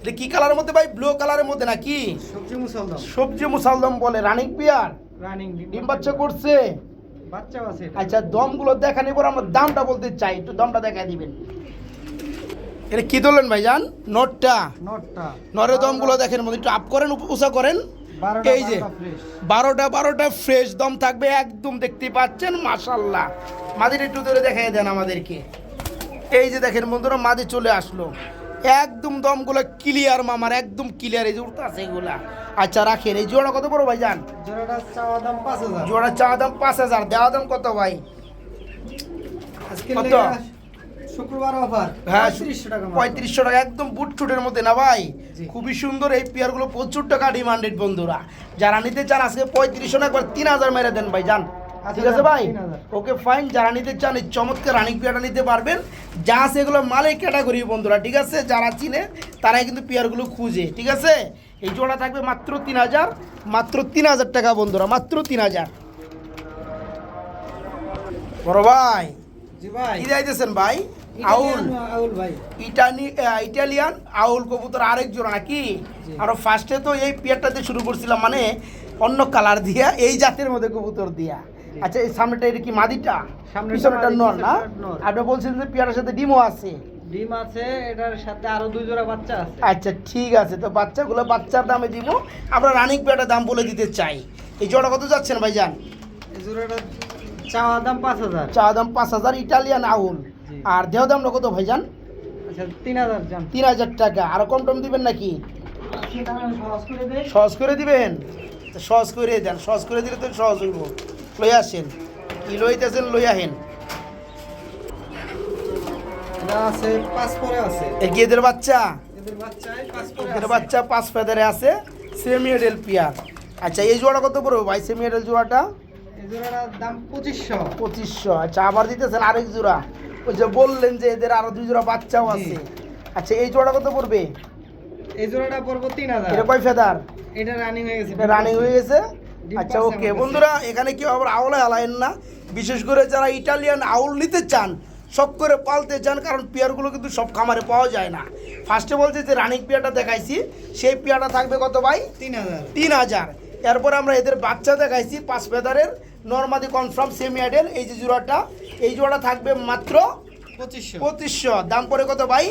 এটা কি কালারের মধ্যে ভাই? ব্লু কালারের মধ্যে নাকি? সবজি মুসলদম। সবজি মুসালদম বলে। রানিং পিয়ার, রানিং ডিম বাচ্চা করছে। বাচ্চাও আছে এটা। আচ্ছা দমগুলো দেখা নিব, আমরা দামটা বলতে চাই, একটু দামটা দেখা দিবেন। এটা কি ধরলেন ভাইজান? নটটা। নটটা। নরের দমগুলো দেখেন, মধ্যে একটু আপ করেন, উঁচা করেন। 12টা এই যে 12টা ফ্রেশ দম থাকবে একদম, দেখতে পাচ্ছেন মাশাআল্লাহ। মাদির একটু ধরে দেখাই দেন আমাদেরকে। এই যে দেখেন বন্ধুরা মাদি চলে আসলো, একদম দমগুলো ক্লিয়ার মামার, একদম ক্লিয়ার। এই যে উঠতে আছে এগুলা। আচ্ছা রাখেন। এই জোড়া কত বড় ভাইজান? জোড়াটা চাওয়া দাম 5000। জোড়া চাওয়া দাম 5000, দেওয়া দাম কত ভাই? আজকে কত? শুক্রবার অফার। হ্যাঁ 3500 টাকা। 3500 টাকা, একদম বুট ছুটের মধ্যে না ভাই? জি। খুবই সুন্দর এই পেয়ারগুলো, প্রচুর টাকা ডিমান্ডেড বন্ধুরা। যারা নিতে চান আজকে 3500 না, একবার 3000 মেরে দেন ভাই যান। ঠিক আছে ভাই? 3000। Okay fine. যারা নিতে চান এই চমৎকার রানিং পেয়ারটা নিতে পারবেন, যা আছে এগুলো মালের ক্যাটাগরি বন্ধুরা, ঠিক আছে? যারা চিনে তারাই কিন্তু পেয়ারগুলো খুঁজে, ঠিক আছে? এই জোড়া থাকবে মাত্র 3000, মাত্র 3000 টাকা বন্ধুরা, মাত্র 3000। বড় ভাই জি ভাই। কি যাইতেছেন ভাই? আউল। আউল ভাই। ইটালিয়ান আউল কবুতর আরেক জোড়া নাকি? জি। আর ফার্স্টে তো এই পেয়ারটাতে শুরু করছিলাম, মানে অন্য কালার দিয়া, এই জাতের মধ্যে কবুতর দিয়া। আচ্ছা এই সামনেটা এটা কি মাদিটা? সামনেটা পিছনেটা মাদি, নর না? পিছনেটা নর। আপনি বলছেন যে পেয়ারের সাথে ডিমও আছে। ডিম আছে, এটার সাথে আরো 2 জোড়া বাচ্চা আছে। আচ্ছা ঠিক আছে, তো বাচ্চাগুলো বাচ্চার দামে দিব। আমরা রানিং পেয়ারটার দাম বলে দিতে চাই। এই জোড়া কত যাচ্ছেন ভাইজান? এই জোড়াটা চাওয়া দাম 5000। চা দাম 5000, ইটালিয়ান আউল। জি। আর দেহ দামটা কত ভাইজান? আচ্ছা 3000 জান। 3000 টাকা। আর কম টম দিবেন নাকি? সেটা আমি সহজ করে দেই। সহজ করে দিবেন? তো সহজ করে দেন, সহজ করে দিলে তো সহজ হইব। লই আসেন, কি লইতেছেন লই আহেন। এটা আছে 5 পরে আছে। এর কি এদের বাচ্চা? এদের বাচ্চায় 5 পরে এদের আছে। বাচ্চা 5 ফেদারে আছে, সেমি এডেল পিয়ার। আচ্ছা এই জোড়া কত পড়বে ভাই? সেমি এডেল জোড়াটা এই জোড়াটার দাম 2500। 2500। আচ্ছা আবার দিতেছেন আরেক জোড়া? ওই যে বললেন যে এদের আরো 2 জোড়া বাচ্চাও আছে। আচ্ছা এই জোড়া কত পড়বে? এই জোড়াটা পড়বে 3000। এটা কয় ফেদার? এটা রানিং হয়ে গেছে। এটা রানিং হয়ে গেছে। ডিম আচ্ছা পাচ্ছে ওকে আমার কাছে। বন্ধুরা, এখানে কেউ আবার আউলে হালায়েন না, বিশেষ করে যারা ইটালিয়ান আউল নিতে চান, শখ করে পালতে চান, কারণ পেয়ারগুলো কিন্তু সব খামারে পাওয়া যায় না। ফার্স্টে বলছে যে রানিং পেয়ারটা দেখাইছি, সেই পেয়ারটা থাকবে কত ভাই? 3000। 3000। এরপর আমরা এদের বাচ্চা দেখাইছি 5 ফেদারের, নর্মাদি কনফার্ম সেমি আইডেল এই যে জোড়াটা, এই জোড়াটা থাকবে মাত্র 2500। দাম পড়ে কত ভাই?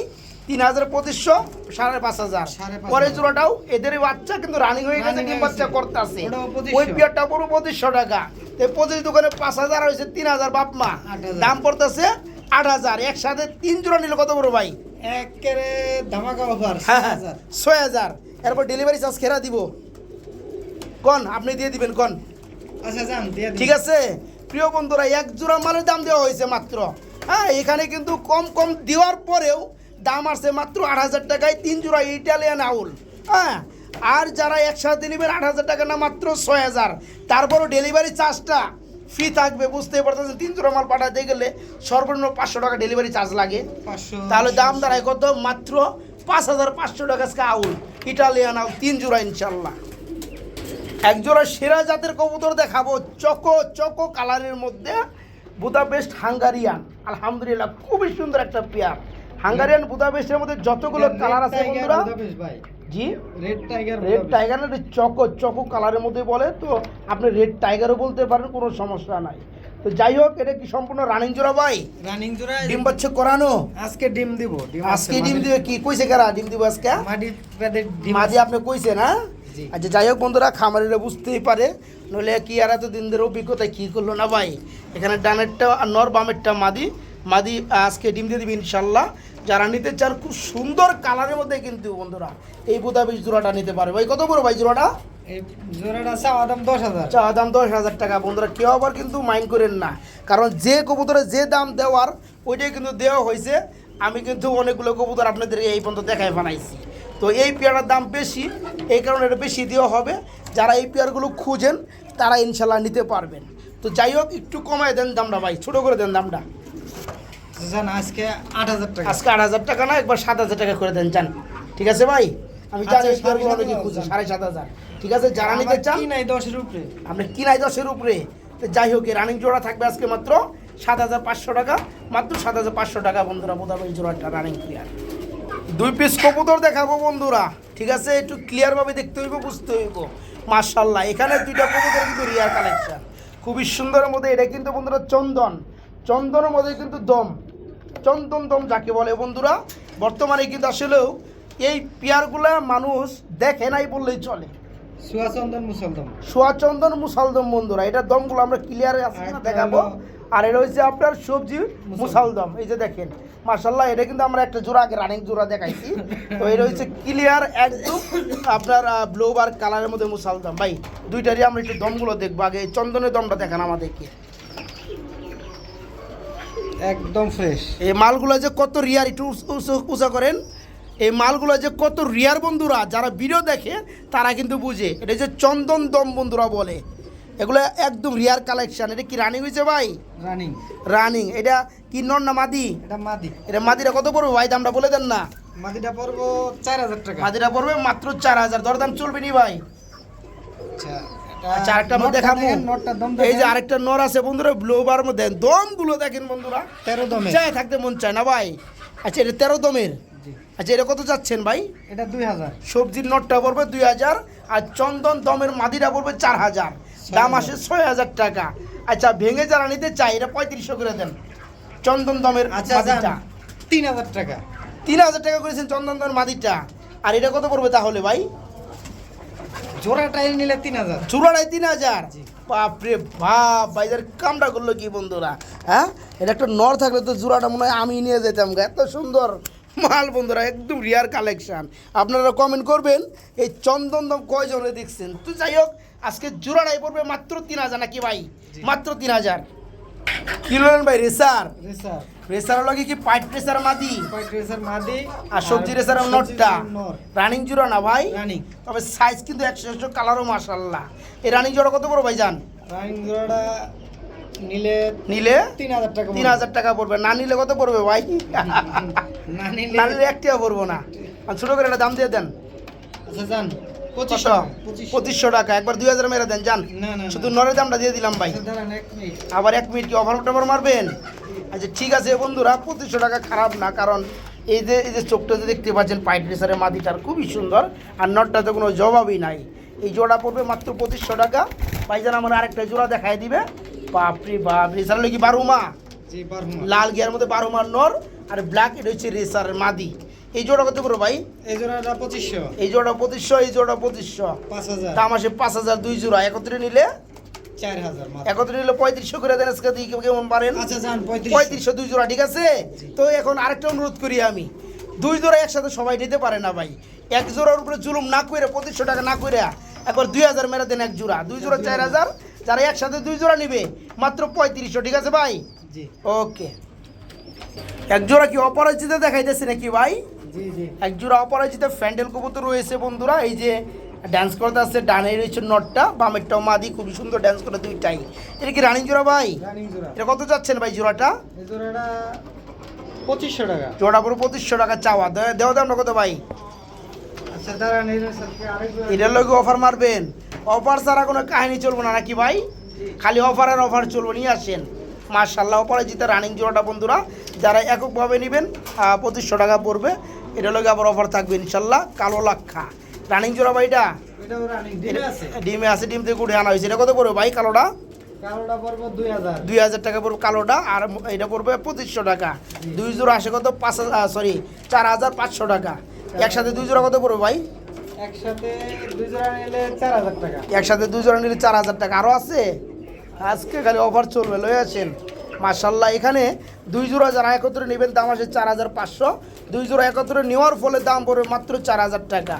3200, 5500। 5500 পরের জোড়াটাও এদের বাচ্চা কিন্তু রানিং হয়ে গেছে, Running ডিম হয়ে বাচ্চা গেছে। করতেছে। ওটাও 2500 ওই পেয়ারটা পুরো 2500 টাকা। এই 25 দোকানে 5000 হয়েছে 3000 বাপ মা। 8000 দাম পড়তেছে 8000। একসাথে 3 জোড়া নিলে কত বড় ভাই? একেবারে ধামাকা অফার হ্যাঁ হ্যাঁ 6000। এরপর ডেলিভারি চার্জ খেরা দিব কোন? আপনি দিয়ে দিবেন কোন? আচ্ছা যান দিয়ে দিন। ঠিক আছে প্রিয় বন্ধুরা, এক জোড়া মালের দাম দেওয়া হয়েছে মাত্র। হ্যাঁ এখানে কিন্তু কম কম দেওয়ার পরেও দাম আসছে মাত্র 8000 টাকায় 3 জোড়া ইটালিয়ান আউল। হ্যাঁ আর যারা একসাথে নেবেন 8000 টাকা না, মাত্র 6000। তারপরও ডেলিভারি চার্জটা ফ্রি থাকবে। বুঝতেই পারতেছেন 3 জোড়া মাল পাঠাতে গেলে সর্বনিম্ন 500 টাকা ডেলিভারি চার্জ লাগে। 500 তাহলে দাম দাঁড়ায় কত? মাত্র 5500 টাকা আজকে আউল, ইটালিয়ান আউল 3 জোড়া ইনশাল্লাহ। এক জোড়া সেরা জাতের কবুতর দেখাবো, চকো চকো কালারের মধ্যে, বুদাপেস্ট হাঙ্গারিয়ান। আলহামদুলিল্লাহ খুবই সুন্দর একটা পেয়ার। হাঙ্গারিয়ান বুদাপেস্টের মধ্যে যতগুলো কালার আছে বন্ধুরা, ভাই জি রেড টাইগার রেড টাইগার না, চকো চকো কালারের মধ্যে বলে, তো আপনি রেড টাইগারও বলতে পারেন, কোনো সমস্যা নাই। তো যাই হোক, এটা কি সম্পূর্ণ রানিং জোড়া ভাই? রানিং জোড়া ডিম বাচ্চা করানো? আজকে ডিম দিব। আজকে ডিম দিবে? কি কইছে কারা ডিম দিব আজকে? মাটি পেদের ডিম মাঝে আপনি কইছে না? জি। আচ্ছা যাই হোক বন্ধুরা, খামারিরা বুঝতেই পারে, নইলে কি আর এত দিন ধরে অভিজ্ঞতায় কী করলো না ভাই। এখানে ডানেরটা নর, বামেরটা মাদি। মাদি আজকে ডিম দিয়ে দিবি ইনশাল্লাহ। যারা নিতে চান খুব সুন্দর কালারের মধ্যে কিন্তু বন্ধুরা এই বুদাপেস্ট জোড়াটা নিতে পারে। ভাই কত বড় ভাই জোড়াটা? এই জোড়াটা চাওয়া দাম 10000। চা দাম 10000 টাকা। বন্ধুরা কেউ আবার কিন্তু মাইন্ড করেন না, কারণ যে কবুতরে যে দাম দেওয়ার ওইটাই কিন্তু দেওয়া হয়েছে। আমি কিন্তু অনেকগুলো কবুতর আপনাদের এই পর্যন্ত দেখায় বানাইছি, তো এই পেয়ারটার দাম বেশি, এই কারণে এটা বেশি দেওয়া হবে। যারা এই পেয়ারগুলো খুঁজেন তারা ইনশাল্লাহ নিতে পারবেন। তো যাই হোক, একটু কমায় দেন দামটা ভাই, ছোটো করে দেন দামটা। জান আজকে 8000 টাকা। আজকে 8000 টাকা না, একবার 7000 টাকা করে দেন জান। ঠিক আছে ভাই, আমি জানি আচ্ছা, এই পেয়ারগুলো অনেকে 7500 খুঁজে 7500। ঠিক আছে, যারা নিতে চান কি নাই 10 এর উপরে। আপনি কিনাই 10-এর উপরে। তো যাই হোক, এই রানিং জোড়া থাকবে আজকে মাত্র 7500 টাকা, মাত্র 7500 টাকা বন্ধুরা। বোধাবাই জোড়াটা রানিং প্লেয়ার। 2 পিস কবুতর দেখাবো বন্ধুরা, ঠিক আছে? একটু ক্লিয়ারভাবে দেখতে হইব, বুঝতে হইব। মাশাল্লাহ, এখানে 2টা কবুতর কিন্তু রিয়ার কালেকশন, খুবই সুন্দরের মধ্যে। এটা কিন্তু বন্ধুরা চন্দন, চন্দনের মধ্যে কিন্তু দম, চন্দন দম যাকে বলে বন্ধুরা। বর্তমানে কিন্তু আসলেও এই পেয়ারগুলা মানুষ দেখে নাই বললেই চলে। সুয়াচন্দন মুসলদম। সোয়াচন্দন মুসালদম বন্ধুরা, এটা দমগুলো আমরা ক্লিয়ারে আছে না দেখাবো। আর এটা হচ্ছে আপনার সবজি মুসালদম, এই যে দেখেন মাশাল্লাহ। এটা কিন্তু আমরা একটা জোড়া আগে রানিং জোড়া দেখাইছি, তো এটা হচ্ছে ক্লিয়ার একদম আপনার ব্লু বার কালারের মধ্যে মুসালদম। ভাই দুইটারই আমরা একটু দমগুলো দেখবো, আগে এই চন্দনের দমটা দেখান আমাদেরকে। একদম ফ্রেশ। এই মালগুলো যে কত রিয়ার, একটু উঁচা করেন। এই মালগুলো যে কত রিয়ার বন্ধুরা, যারা ভিডিও দেখে তারা কিন্তু বুঝে। এটা যে চন্দন দম বন্ধুরা বলে, এগুলো একদম রিয়ার কালেকশন। এটা কি রানিং হয়েছে ভাই? রানিং। রানিং। এটা কি নর না মাদি? এটা মাদি। এটা মাদিটা কত পড়বে ভাই? দামটা বলে দেন না। মাদিটা পড়বো 4000 টাকা। মাদিটা পড়বে মাত্র 4000। দরদাম চলবে নি ভাই? আচ্ছা আচ্ছা আরেকটা আমরা দেখাবো। নটটার দাম এই যে আরেকটা নর আছে বন্ধুরা, ব্লোবার মধ্যে দমগুলো দেখেন বন্ধুরা, 13 দমে। চায় থাকতে মন চায় না ভাই। আচ্ছা এটা 13 দমের। জি। আচ্ছা এটা কত যাচ্ছেন ভাই? এটা 2000। সবজির নটটা পড়বে 2000, আর চন্দন দমের মাদিটা পড়বে 4000। দাম আসে 6000 টাকা। আচ্ছা ভেঙে যারা নিতে চাই এটা 3500 করে দেন চন্দন দমের আচ্ছা মাদিটা। 3000 টাকা। 3000 টাকা করেছেন চন্দন দমের মাদিটা। আর এটা কত পড়বে তাহলে ভাই? জোড়া টাইল নিলে 3000। চূড়াটাই 3000। জি। বাপরে বাপ, ভাইদের কামটা করলো কি বন্ধুরা। হ্যাঁ এটা একটা নর থাকলে তো জোড়াটা মনে হয় আমি নিয়ে যেতাম গা, এত সুন্দর মাল বন্ধুরা, একদম রিয়ার কালেকশন। আপনারা কমেন্ট করবেন এই চন্দন দম কয়জনে দেখছেন। তো যাই হোক, আজকে জোড়াটাই পড়বে মাত্র 3000 নাকি ভাই? জি। মাত্র 3000। কি বলেন ভাই? রেসার? রেসার। রেসার লাগে কি পাইট রেসার মাদি, হোয়াইট রেসার মাদি আর সবজি রেসার নটটা নর। রানিং জোড়া না ভাই? রানিং। তবে সাইজ কিন্তু 100 কালারও মাশাআল্লাহ। এই রানিং জোড়া কত বড় ভাই জান? রানিং জোড়াটা নিলে নিলে 3000 টাকা। 3000 টাকা পড়বে, না নিলে কত পড়বে ভাই? না নিলে না নিলে 1 টাকা পড়বো না। আর ছোটো করে একটা দাম দিয়ে দেন। আচ্ছা জান কত? 2500। 2500 টাকা। একবার 2000 মেরে দেন জান। না না শুধু নরের দামটা দিয়ে দিলাম ভাই। আচ্ছা দাঁড়ান 1 মিনিট। আবার 1 মিনিট কি অফার টফার মারবেন? আচ্ছা ঠিক আছে বন্ধুরা, 2500 টাকা খারাপ না, কারণ এই যে চোখটা যে দেখতে পাচ্ছেন পাইট রেসারের মাদিটার খুবই সুন্দর, আর নটটাতে কোনো জবাবই নাই। এই জোড়া পড়বে মাত্র 2500 টাকা। ভাইজান আমার আরেকটা জোড়া দেখাই দিবে। বাপরে বাপ, রেসার হলো কি বারুমা, জি বারহুমা। লাল গিয়ার মধ্যে বারুমার নর, আর ব্ল্যাক এটা হচ্ছে রেসারের মাদি। এই জোড়া কত করে ভাই? এই জোড়াটা 2500, এই জোড়া 2500, এই জোড়া 2500, 5000, দাম আসে 5000। দুই জোড়া একত্রে নিলে 4000 মাত্র। একত্রে নিলে 3500 করে দেন আজকে দিয়ে কেমন পারেন? আচ্ছা যান 3500 দুই জোড়া, ঠিক আছে? তো এখন আরেকটা অনুরোধ করি আমি, দুই জোড়া একসাথে সবাই নিতে পারে না ভাই। এক জোড়ার উপরে জুলুম না করে 2500 টাকা না করে একবার 2000 মেরে দেন এক জোড়া, দুই জোড়া 4000। যারা একসাথে দুই জোড়া নিবে মাত্র 3500, ঠিক আছে ভাই? জি ওকে। এক জোড়া কি অপরাজিতা দেখাইতেছে নাকি ভাই? জি জি। এক জোড়া অপরাজিতা ফ্যান্ডেল কবুতর রয়েছে বন্ধুরা। এই যে ড্যান্স করতে আসছে, ডানে রয়েছে নটটা, বামেরটাও মাদি, খুবই সুন্দর ড্যান্স করে দুইটাই। এটা কি রানিং জোড়া ভাই? রানিং জোড়া। এটা কত যাচ্ছেন ভাই জোড়াটা? এই জোড়াটা 2500 টাকা। জোড়া পুরো 2500 টাকা চাওয়া, দেওয়া দাম না কত ভাই? আচ্ছা দাঁড়ান, এর সাথে আরেক জোড়া। এটার লোক অফার মারবেন? অফার ছাড়া কোনো কাহিনী চলবে না নাকি ভাই? খালি অফার আর অফার চলবে, নিয়ে আসেন। মার্শাল্লাহ অপরাজিতা রানিং জোড়াটা বন্ধুরা, যারা এককভাবে নেবেন 2500 টাকা পড়বে। এটা লোক আবার অফার থাকবে ইনশাল্লাহ। কালো লাক্ষা রানিং জোড়া ভাই, এটা এটাও রানিং ডিমে আছে। ডিমে আছে, ডিম থেকে উঠে আনা হয়েছে। এটা কত পড়বে ভাই কালোটা? কালোটা পড়বে 2000। 2000 টাকা পড়বে কালোটা, আর এটা পড়বে 2500 টাকা। দুই জোড়া আসে কত? 4500 টাকা। একসাথে দুই জোড়া কত পড়বে ভাই? একসাথে দুই জোড়া নিলে 4000 টাকা। একসাথে দুই জোড়া নিলে 4000 টাকা। আরও আছে আজকে, খালি অফার চলবে, লয়ে আসেন। মার্শাল্লাহ এখানে দুই জোড়া যারা একত্রে নেবেন দাম আসে 4500। দুই জোড়া একত্রে নেওয়ার ফলে দাম পড়বে মাত্র 4000 টাকা।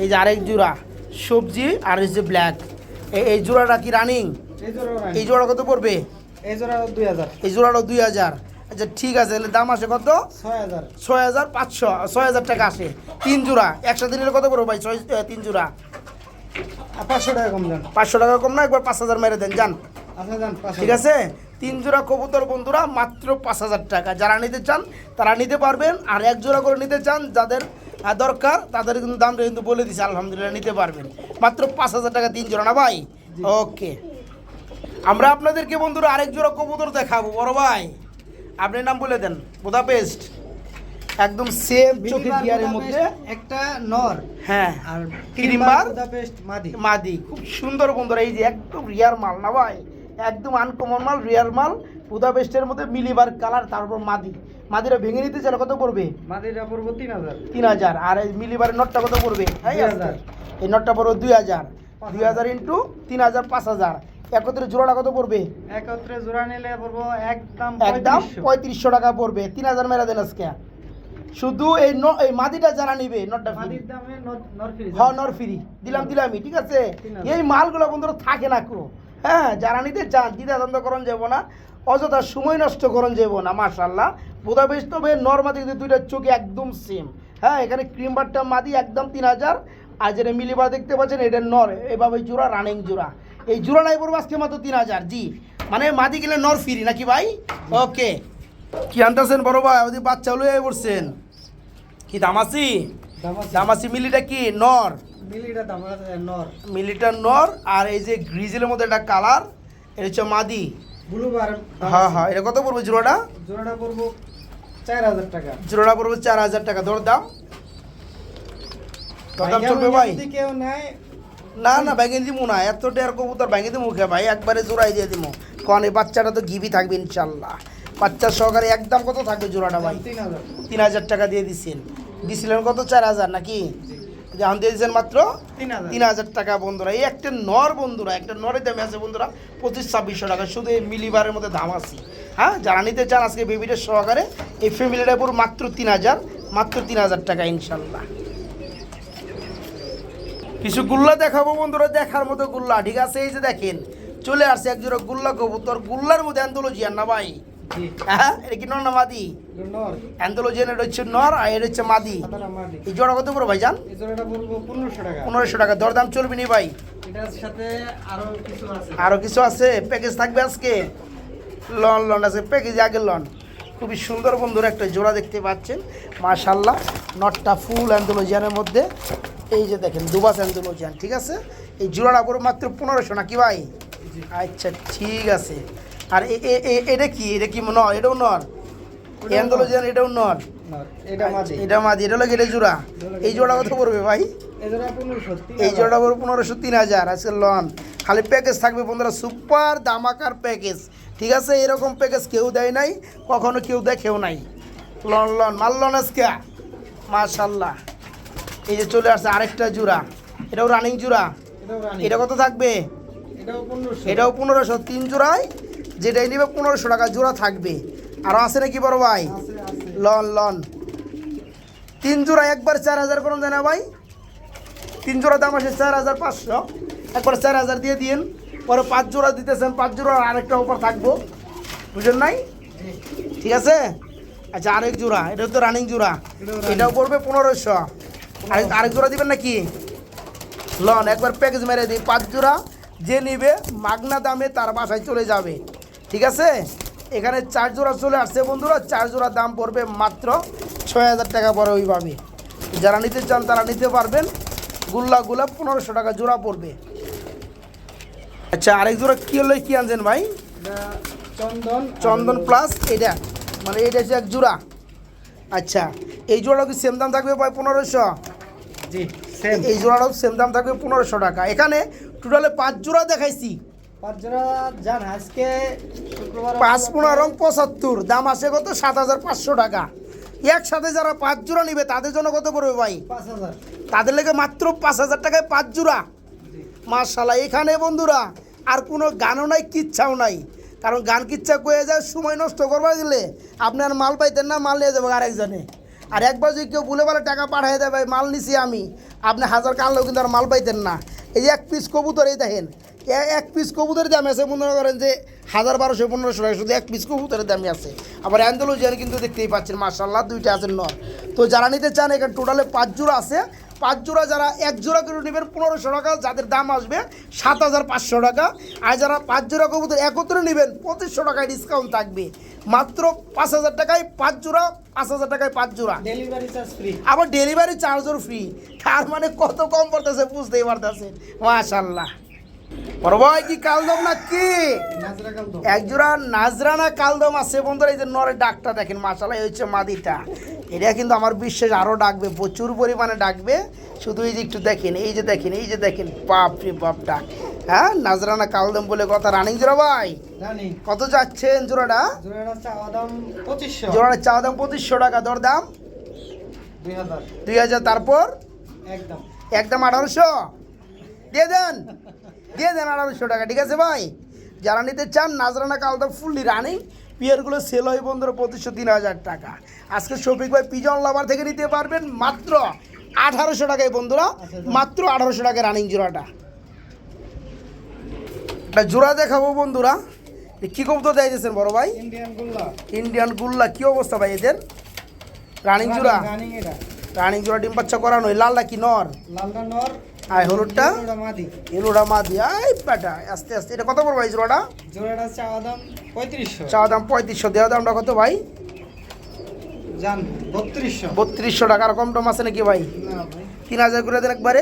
এই যে আরেক জোড়া সবজি, আর এই যে ব্ল্যাক, এই জোড়াটা কি রানিং? এই জোড়াও রানিং। এই জোড়া কত পড়বে? এই জোড়াও 2000। এই জোড়াটাও 2000। আচ্ছা ঠিক আছে, তাহলে দাম আসে কত? 6000। 6500, 6000 টাকা আসে। তিন জোড়া একসাথে নিলে কত পড়বে ভাই? তিন জোড়া 500 টাকা কম যান। 500 টাকা কম না? একবার 5000 মেরে দেন যান, আচ্ছা যান 500। ঠিক আছে? তিন জোড়া কবুতর বন্ধুরা মাত্র 5000 টাকা। যারা নিতে চান তারা নিতে পারবেন, আর এক জোড়া করে নিতে চান যাদের দরকার তাদের কিন্তু দামটা কিন্তু বলে দিছে, আলহামদুলিল্লাহ নিতে পারবেন মাত্র 5000 টাকা তিন জোড়া, না ভাই? ওকে, আমরা আপনাদেরকে বন্ধুরা আরেক জোড়া কবুতর দেখাবো। বড় ভাই আপনি নাম বলে দেন। বুদাপেস্ট, একদম সেম চোখের গিয়ারের মধ্যে একটা নর, হ্যাঁ, আর ক্রিমবার বুদাপেস্ট মাদি। মাদি, খুব সুন্দর বন্ধুরা। এই যে একদম রিয়ার মাল না ভাই, একদম আনকমন মাল, রিয়ার মাল। বুদাপেস্টের মধ্যে মিলিবার কালার, তারপর মাদি। মাদিরা ভেঙে নিতে চাইলে কত পড়বে? মাদিটা পড়বো 3000। 3000। আর এই মিলিবারের নটটা কত পড়বে? 2000। এই নটটা পড়বে 2000। 2000 ইন্টু 3000, 5000। একত্রে জোড়াটা কত পড়বে? একত্রে জোড়া নিলে পড়বো একদম একদম 3500। 3500 টাকা পড়বে। 3000 মেরা দেন আজকে। শুধু এই এই মাদিটা যারা নিবে, নটটা ফ্রি। মাদির দামে নর ফ্রি। হ্যাঁ নর ফ্রি দিলামই, ঠিক আছে? 3000। এই মালগুলো বন্ধুরা থাকে না কো, হ্যাঁ, যারা নিতে চান দ্বিধাদ্বন্দ্ব করণ যাবো না, অযথা সময় নষ্ট করণ যাবো না। মাশাআল্লাহ বুদাপেস্ট তবে নর মাদি কিন্তু দুইটা চোখে একদম সেম। হ্যাঁ, এখানে ক্রিম বারটা মাদি একদম 3000, আর যেটা মিলিবার দেখতে পাচ্ছেন এটা নর, এভাবে জোড়া রানিং জোড়া। এই জোড়াটাই পড়বো আজকে মাত্র 3000। জি, মানে মাদি গেলে নর ফ্রি নাকি ভাই? ওকে, কি আনতেছেন বড় ভাই? ওদের বাচ্চা লয়ে পড়ছেন কি? দামাসি, দামাসি মিলিটা কি নর? মিলিটা দাম নর। মিলিটার নর, আর এই যে গ্রিজেলের মধ্যে একটা কালার, এটা হচ্ছে মাদি। ব্লু বার। হ্যাঁ হ্যাঁ, এটা কত পড়বে জোড়াটা? জোড়াটা পড়বো 4000 টাকা। জোড়াটা পড়বে 4000 টাকা। দরদাম দরদাম চলবে ভাই? যদি কেউ নেয়, না না, ব্যাঙে দিমু না, এতটা আর কবুতর ব্যাঙে দিমু মুখে ভাই, একবারে জোড়াই দিয়ে দিমু। কারণ এই বাচ্চাটা তো গিবি থাকবে ইনশাল্লাহ। বাচ্চা সহকারে একদম কত থাকবে জোড়াটা ভাই? 3000। 3000 টাকা দিয়ে দিছিলেন কত? 4000 নাকি? এখন দিয়ে দিয়েছেন মাত্র 3000। 3000 টাকা বন্ধুরা। এই একটা নর বন্ধুরা, একটা নরের দামে আছে বন্ধুরা 2500-2600 টাকা, শুধু এই মিলিবারের মধ্যে দাম আছে। হ্যাঁ, যারা নিতে চান আজকে বেবিটা সহকারে এই ফ্যামিলিটার উপর মাত্র 3000, মাত্র 3000 টাকা ইনশাল্লাহ। কিছু গুল্লা দেখাবো বন্ধুরা, দেখার মতো গুল্লা, ঠিক আছে? এই যে দেখেন চলে আসছে এক জোড়া গুল্লা কবুতর। গুল্লার মধ্যে অ্যান্থোলজিয়ান না ভাই? জি হ্যাঁ, এটা কি নর না মাদি? নর। অ্যান্থোলজিয়ান, এটা হচ্ছে নর, আর এটা হচ্ছে মাদি। সাদাটা মাদি। এই জোড়া কত করে ভাই জান? এই জোড়াটা বলবো 1500 টাকা। 1500 টাকা। দরদাম চলবে নি ভাই? এটার সাথে আরো কিছু আছে। আরও কিছু আছে, প্যাকেজ থাকবে আজকে। লন আছে প্যাকেজ, আগে লন। খুবই সুন্দর বন্ধুরা একটা জোড়া দেখতে পাচ্ছেন, মাশাআল্লাহ। নটটা ফুল অ্যান্থোলজিয়ানের মধ্যে, এই যে দেখেন দুবাস অ্যান্থোলজিয়ান, ঠিক আছে? এই জোড়াটা পড়বে মাত্র 1500 নাকি ভাই? আচ্ছা ঠিক আছে। আর এটা কি? এটা কি নর? এটাও নর? অ্যান্থোলজিয়ান এটাও নর? নর। এটা মাদি। এটা মাদি, এটা লাগে এটা জোড়া। এই জোড়া কত পড়বে ভাই? এই জোড়া 1500। এই জোড়া পড়বে 1500, 3000। আজকে লন খালি প্যাকেজ থাকবে বন্ধুরা, সুপার দামাকার প্যাকেজ, ঠিক আছে? এরকম প্যাকেজ কেউ দেয় নাই, কখনো কেউ দেখেও নাই। লন লন মাল্লন আজকে মাশাল্লাহ। এই যে চলে আসছে আরেকটা জোড়া, এটাও রানিং জোড়া। এটা কত থাকবে? এটাও 1500, 3 জোড়ায় যেটাই নেবে 1500 টাকা জোড়া থাকবে। আরও আছে নাকি বড় ভাই? লন লন 3 জোড়া একবার 4000 করুন যায় না ভাই? 3 জোড়া দাম আসে 4500, একবার 4000 দিয়ে দিন। পরে 5 জোড়া দিতেছেন, 5 জোড়া আরেকটা অফার থাকবো, বুঝলেন নাই? ঠিক আছে। আচ্ছা আরেক জোড়া, এটা তো রানিং জোড়া, এটাও পড়বে 1500। আরেক জোড়া দিবেন নাকি? লন একবার প্যাকেজ মেরে দিই, 5 জোড়া যে নিবে মাগনা দামে তার বাসায় চলে যাবে, ঠিক আছে? এখানে 4 জোড়া চলে আসছে বন্ধুরা, 4 জোড়া দাম পড়বে মাত্র 6000 টাকা পরে ওইভাবে। যারা নিতে চান তারা নিতে পারবেন। গুল্লা 1500 টাকা জোড়া পড়বে। আচ্ছা আরেক জোড়া কী হলো, কী আনছেন ভাই? চন্দন প্লাস এটা, মানে এটা হচ্ছে এক জোড়া। আচ্ছা এই জোড়াটাও কি সেম দাম থাকবে ভাই? 1500? জি এই জোড়াটাও সেম দাম থাকবে 1500 টাকা। এখানে টোটালে 5 জোড়া দেখাইছি, 5 জোড়া জান আজকে শুক্রবার 5 15 75, দাম আসে কত? 7500 টাকা। একসাথে যারা 5 জোড়া নিবে তাদের জন্য কত পড়বে ভাই? 5000। তাদের লেগে মাত্র 5000 টাকায় 5 জোড়া। মাশাআল্লাহ। এখানে বন্ধুরা আর কোনো গানও নাই, কিচ্ছাও নাই, কারণ গান কিচ্ছা কয়ে যায় সময় নষ্ট করবার গেলে আপনি আর মাল পাইতেন না, মাল নিয়ে যাবো আরেকজনে। আর একবার যদি কেউ বলে বলে টাকা পাঠিয়ে দেয় ভাই মাল নিছি আমি, আপনি 1000 কানলেও কিন্তু আর মাল পাইতেন না। এই যে এক পিস কবুতর, এই দেখেন এক পিস কবুতরের দাম আছে মনে করেন যে 1000 1200 1500 টাকা, শুধু এক পিস কবুতরের দামই আছে। আবার অ্যান্ডালুজিয়ান কিন্তু দেখতেই পাচ্ছেন মাশাআল্লাহ, 2টা আছে নর। তো যারা নিতে চান এখানে টোটালে 5 জোড়া আছে। 5 জোড়া যারা 1 জোড়া করে নেবেন 1500 টাকা, যাদের দাম আসবে 7500 টাকা। আর যারা 5 জোড়া কবুতর একত্রে নেবেন 2500 টাকায় ডিসকাউন্ট থাকবে। মাত্র 5000 টাকায় 5 জোড়া, 5000 টাকায় 5 জোড়া, ডেলিভারি চার্জ ফ্রি। আবার ডেলিভারি চার্জও ফ্রি। তার মানে কত কম পড়তেছে বুঝতেই পারতেছেন। মাশাআল্লাহ। বড় ভাই কি কালদম না কি? নাজরা কালদম। এক জোড়া নাজরানা কালদম আছে বন্ধুরা। এই যে নরের ডাকটা দেখেন মাশাআল্লাহ, এই হচ্ছে মাদিটা। এটা কিন্তু আমার বিশ্বাস আরও ডাকবে, প্রচুর পরিমাণে ডাকবে। শুধু এই যে একটু দেখেন, এই যে দেখেন, এই যে দেখেন, বাপ রে বাপ ডাক। হ্যাঁ নাজরানা কালদম বলে কথা। রানিং জোড়া ভাই জানি কত যাচ্ছেন জোড়াটা? জোড়াটা চাওয়া দাম 2500। জোড়াটা চাওয়া দাম 2500 টাকা, দর দাম 2000। 2000। তারপর একদম একদম 1800 দিয়ে দেন, দিয়ে দেন 1800 টাকা, ঠিক আছে ভাই? যারা নিতে চান নাজরানা কালদম ফুললি রানিং, পিয়ারগুলো সেল হয় বন্ধুরা 2500 3000 টাকা। আজকে শফিক ভাই পিজন লাভার থেকে নিতে পারবেন মাত্র 1800 টাকায় বন্ধুরা, মাত্র 1800 টাকায় রানিং জোড়াটা। একটা জোড়া দেখাবো বন্ধুরা। কী কবুতর চাইতেছেন বড় ভাই? ইন্ডিয়ান গুল্লা। ইন্ডিয়ান গুল্লা। কী অবস্থা ভাই এদের? রানিং জোড়া, রানিং এটা। রানিং জোড়া ডিম বাচ্চা করানো। লালটা কি নর? লালটা নর আর হলুদটা এটা মাদি। এলোটা মাদি। আই বেটা আস্তে আস্তে। এটা কত পড়বে এই জোড়াটা? জোড়াটা চাওয়া দাম 3500। চাওয়া দাম 3500, দেওয়া দামটা কত ভাই? জান 3200। 3200 টাকা। আর কম টম আছে নাকি ভাই? না ভাই 3000 করে দেন একবারে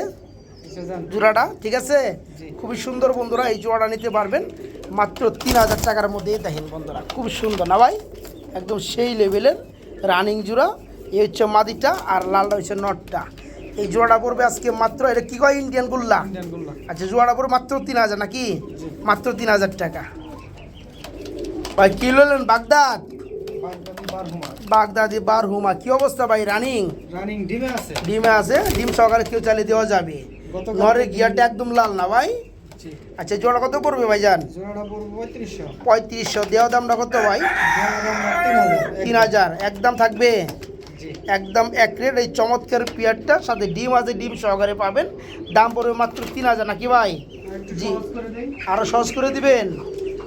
আচ্ছা জান। জোড়াটা, ঠিক আছে? জি। খুবই সুন্দর বন্ধুরা, এই জোড়াটা নিতে পারবেন মাত্র 3000 টাকার মধ্যে। দেখেন বন্ধুরা খুব সুন্দর না ভাই, একদম সেই লেভেলের রানিং জোড়া। এই হচ্ছে মাদিটা আর লালটা হচ্ছে নটটা। এই জোড়াটা পড়বে আজকে মাত্র, এটা কি কয়? ইন্ডিয়ান গুল্লা। ইন্ডিয়ান গুল্লা। আচ্ছা জোড়াটা পড়বে মাত্র 3000 নাকি? মাত্র 3000 টাকা। ভাই কি লইলেন? বাগদাদ। বাগদাদি বারহুমা। বাগদাদি বারহুমা। কি অবস্থা ভাই? রানিং রানিং ডিমে আছে। ডিমে আছে, ডিম সহকারে কেউ চালিয়ে দেওয়া যাবে। গতকাল নরের গিয়ারটা একদম লাল না ভাই? জি। আচ্ছা জোড়া কত পড়বে ভাইজান? জোড়াটা পড়বে 3500। 3500। দেওয়া দামটা কত ভাই? জোড়াটা দাম 3000। 3000 একদম থাকবে, জি। একদম এক রেট। এই চমৎকার পিয়ারটার সাথে ডিম আছে, ডিম সহকারে পাবেন। দাম পড়বে মাত্র 3000 নাকি ভাই? একটু জি। সহজ করে দেই। আরও সহজ করে দিবেন?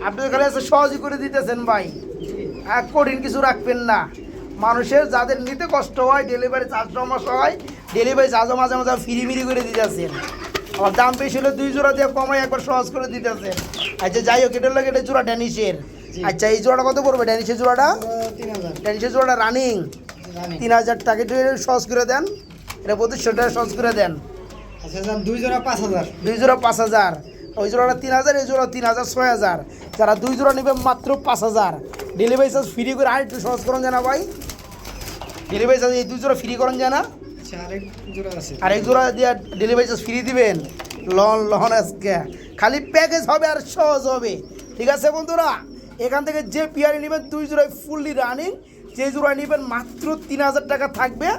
আপনি খালি আছে সহজই করে দিতেছেন ভাই, জি। আর কঠিন কিছু রাখবেন না। মানুষের যাদের নিতে কষ্ট হয়, ডেলিভারি চার্জ সমস্যা হয়, ডেলিভারি চার্জও মাঝে মাঝে ফিরি মিরি করে দিতেছেন। আবার দাম বেশি হলে 2 জোড়া দিয়ে কমাই একবার সহজ করে দিতেছেন। আচ্ছা যাই হোক, এটার লাগে এটা জোড়া ড্যানিশের। আচ্ছা এই জোড়াটা কত পড়বে ড্যানিশের জোড়াটা? 3000। ড্যানিশের জোড়াটা রানিং রানিং। 3000 টাকা। একটু সহজ করে দেন, এটা 2500 টাকা সহজ করে দেন। আচ্ছা জান 2 জোড়া 5000। 2 জোড়া 5000। ওই জোড়াটা 3000, এই জোড়া 3000 6000। যারা 2 জোড়া নেবে মাত্র 5000। ডেলিভারি চার্জ ফ্রি করে। আর একটু সহজ করুন জানা ভাই, ডেলিভারি চার্জ এই 2 জোড়া ফ্রি করেন জানা। আচ্ছা আরেক জোড়া আছে। আর এক জোড়া দিয়ে ডেলিভারি চার্জ ফ্রি দিবেন। লন আজকে খালি প্যাকেজ হবে আর সহজ হবে। ঠিক আছে বন্ধুরা, এখান থেকে যে পেয়ারে নেবেন 2 জোড়ায় ফুললি রানিং, যে জোড়া নেবেন মাত্র 3000 টাকা থাকবে।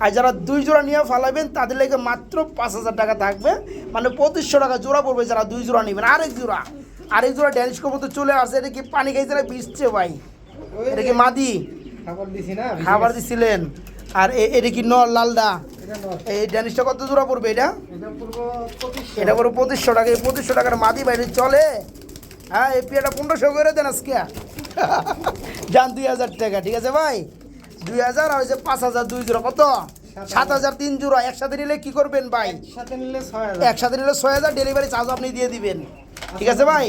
আর যারা 2 জোড়া নিয়ে ফালাবেন তাদের লেগে মাত্র 5000 টাকা থাকবে, মানে 2500 টাকা জোড়া পড়বে যারা 2 জোড়া নেবেন। আরেক জোড়া ড্যানিশ কবুতর চলে আসছে। এটা কি পানি খাইছে না ভিজছে ভাই? এটা কি মাদি? খাবার দিছি না, খাবার দিছিলেন। আর এটা কি নর লালদা? এই ড্যানিশটা কত জোড়া পড়বে? এটা এটা পড়বে 2500 টাকা। এই 2500 টাকার মাদি বাইরে চলে? হ্যাঁ, এই পেয়ারটা 1500 করে দেন আজকে। যান 2000 টাকা। ঠিক আছে ভাই, 2000 আর হচ্ছে 5000 2 জোড়া কত? 7000 3 জোড়া। একসাথে নিলে কি করবেন ভাই? একসাথে নিলে 6000 ডেলিভারি চার্জ আপনি দিয়ে দিবেন। ঠিক আছে ভাই,